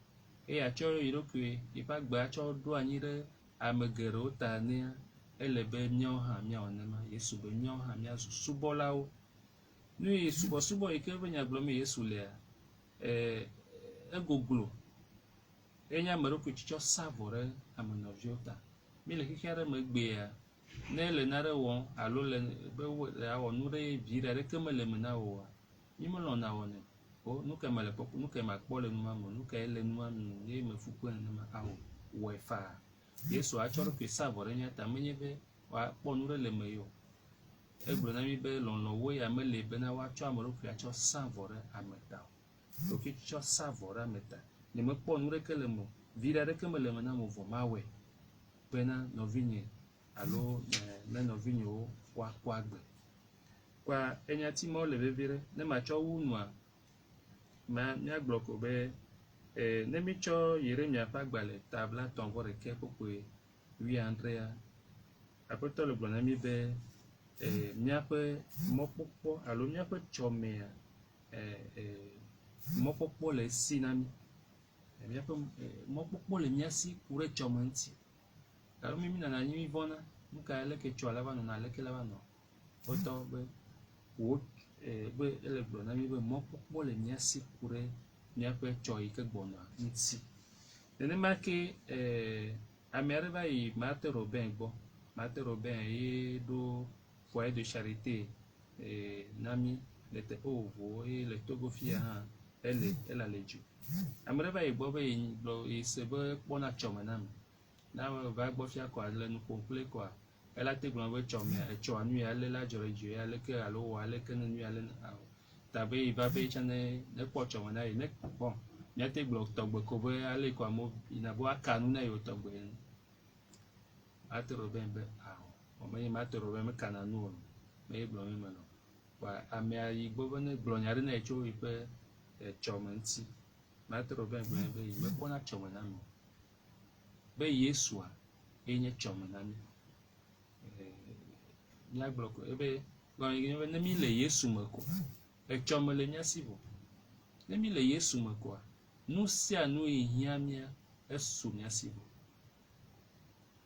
eye atsɔ yi ɖokui yiƒe agbe atsɔ ɖo anyi ɖe ame geɖewo ta nea, ele be míawo hã míawɔ nenema. Yesu be míawo hã míazu subɔlawo. Nu yi subɔsubɔ yi ke be nyagblɔm Yesu lea, egoglo. Enye ame ɖokui tsɔ sa vɔ ɖe ame nɔviwo ta. Mi le xexea ɖe megbea, ne le nane wɔm alo le be awɔ nu ɖe vi aɖeke mele me na wò oa, mi melɔ̃na wɔnɛ. O nu ka mele kpɔkpɔ, nu ka makpɔ le numa me, nu ka le numa me ye me fu kpe nenema awɔ wɔe faa. Yesu atsɔ ɖokui sa vɔ ɖe mía ta, menye be wa kpɔ nu ɖe le me yo egblɔ na mi be lɔlɔ̃woe ya mele bena woatsɔ ame ɖokui atsɔ sa vɔ ɖe ame ta o ɖokui tsɔ sa vɔ ɖe ame ta nye mekpɔ nu ɖeke le me vi ɖeke mele me na mo vɔ mawɔe bena nɔvinye alo ne nɔvinyewo woakpɔ agbe kpa enya ti mawo le vevie ɖe ne matsɔ wu nua míagblɔ ko be ne mitsɔ Yeremia ƒe agbalẽ tabla 31 kpokpoe 8 aƒetɔ le gblɔ na mi be míaƒe mɔkpɔkpɔ alo míaƒe tsɔmea mɔkpɔkpɔ le si na mi míaƒe mɔkpɔkpɔ le mía si ku ɖe tsɔme ŋuti alo mi nana anyi mi vɔna nu ka leke tsɔ la va nɔna leke la va nɔ wotɔ be wo be ele gblɔ na mi be mɔkpɔkpɔ le mía si ku ɖe míaƒe tsɔ yi ke gbɔna ŋuti nenema ke ame aɖe va yi Martin Robin gbɔ Martin Robin ye ɖo foyer de charité na mi le teƒe vovovowo eye le Togo fia hã ele ale dzo ame aɖe va yi gbɔ be yi se be kpɔna tsɔme na me na va gbɔ fia kɔa le nu ƒom kple kɔa ela te gblɔ be tsɔa nu ya le la dzɔ ɖe dzo ya leke alo wɔ aleke ne nu ya le ta be yi va be tsã ne kpɔ tsɔme na yi ne bon míate gblɔ tɔgbe ko be ale kɔa mo yina be aka nu na yi tɔgbe Martin Robin be me Martin Robin me kana nu o me gblɔ mi me no wa amea yi gbɔ be ne gblɔ nya ɖe na yi tso yi ƒe tsɔme ŋuti Martin Robin gblɔ be yi mekpɔna tsɔme na mi be Yesua enye tsɔme na mi míagblɔ ko ebe ne mi le Yesu me ko tsɔme le mía si vo ne mi le Yesu me koa nu sia nu yi hiã mía esu mía si vo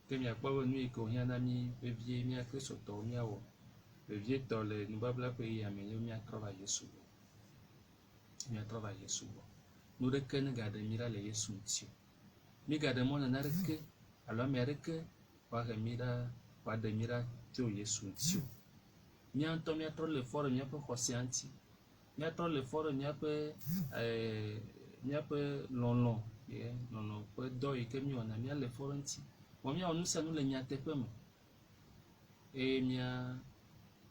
ke miakpɔ be nu yi ke wòhiã na mi vevie mía kristotɔwo míawɔ vevietɔ le nubabla ƒe yi ame nyo míatrɔ va Yesu gbɔ nu ɖeke ne gaɖe mi ɖa le Yesu ŋuti o mi gaɖe mɔ nana ɖeke alo ame aɖeke woahe mi ɖa woaɖe mi ɖa tso Yesu ŋuti o mía ŋutɔ míatrɔ le fɔ ɖe míaƒe xɔsea ŋuti míatrɔ le fɔ ɖe míaƒe lɔlɔ̃ ƒe dɔ yi ke míewɔna míale fɔ ɖe ŋuti vɔ míawɔ nu sia nu le nyateƒe me eye mía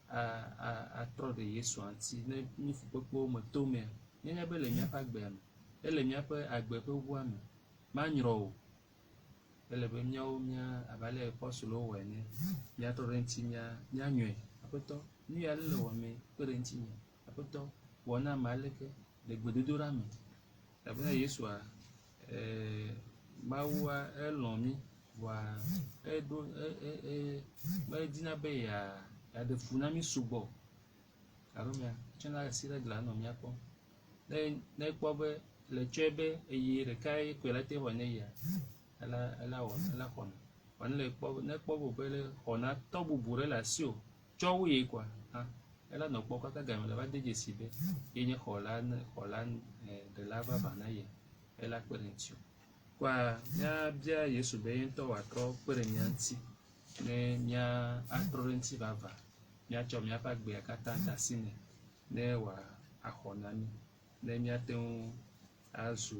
atrɔ ɖe Yesu ŋuti ne mi fukpekpewo me tomea míanya be le míaƒe agbea me ele míaƒe agbe ƒe ʋua me manyrɔ o ele be míawo abe ale apɔstolowo wɔ ene míatrɔ ɖe ŋuti míanyɔe aƒetɔ nu ya le wɔme kpe ɖe ŋutinye aƒetɔ wɔ na ame aleke le gbedodoɖa me elabena Yesua Mawua elɔ̃ mi voa eɖo medina be yeaɖe fu na mi sugbɔ alo tsɔna asi ɖe gla nɔ míakpɔm ne kpɔ be le tsɔe be eyi ɖeka koe la te xɔ ne yia ela xɔna ne kpɔ be le xɔna tɔ bubu ɖe le asi o tsɔ wu ye koa ela nɔ kpɔ kaka game le va de dzesi be ye nye xɔla ɖela vavã na ye ela kpe ɖe ŋuti o kpa míabia Yesu be ye ŋutɔ wòatrɔ kpe ɖe mía ŋuti ne míatrɔ ɖe ŋuti vavã míatsɔ míaƒe agbea katã de asi nɛ ne wòaxɔ na mi ne míate ŋu azu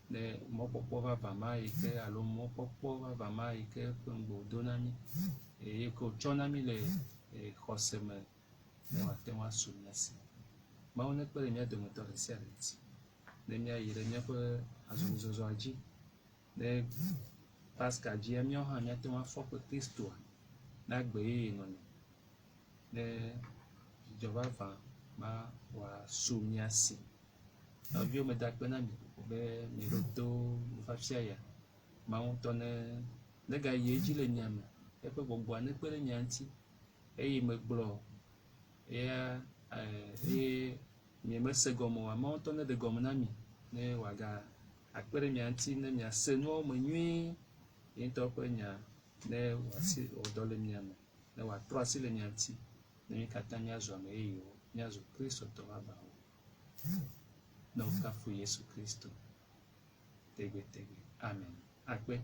ne mɔkpɔkpɔ vavã ma yi ke alo mɔkpɔkpɔ vavã ma yi ke ƒe ŋgɔ do na mi eye ke wòtsɔ na mi le xɔse me ne wòate ŋu asu mía si Mawu nekpe ɖe mía dometɔ ɖe sia ɖe ŋuti ne míayi ɖe míaƒe azɔlizɔzɔa dzi ne Pasika dzia míawo hã míate ŋu afɔ kple Kristoa na gbe yeye nɔnɔ ne dzidzɔ vavã ma wòasu mía si nɔviwo meda akpe na mi be miɖo to nufafia ya Mawu ŋutɔ ne gayi edzi le mia me eƒe gbɔgbɔa nekpe ɖe mia ŋuti eye megblɔ eye miemese gɔme oa Mawu ŋutɔ ne ɖe gɔme na mi ne wòaga akpe ɖe mia ŋuti ne miase nuawo me nyuie ye ŋutɔ ƒe nya ne wòdɔ le mia me ne wòatrɔ asi le mia ŋuti ne mi katã míazu ame yeyewo míazu kristotɔ vavãwo ne wokafu Yesu Kristo tegbetegbe amen akpe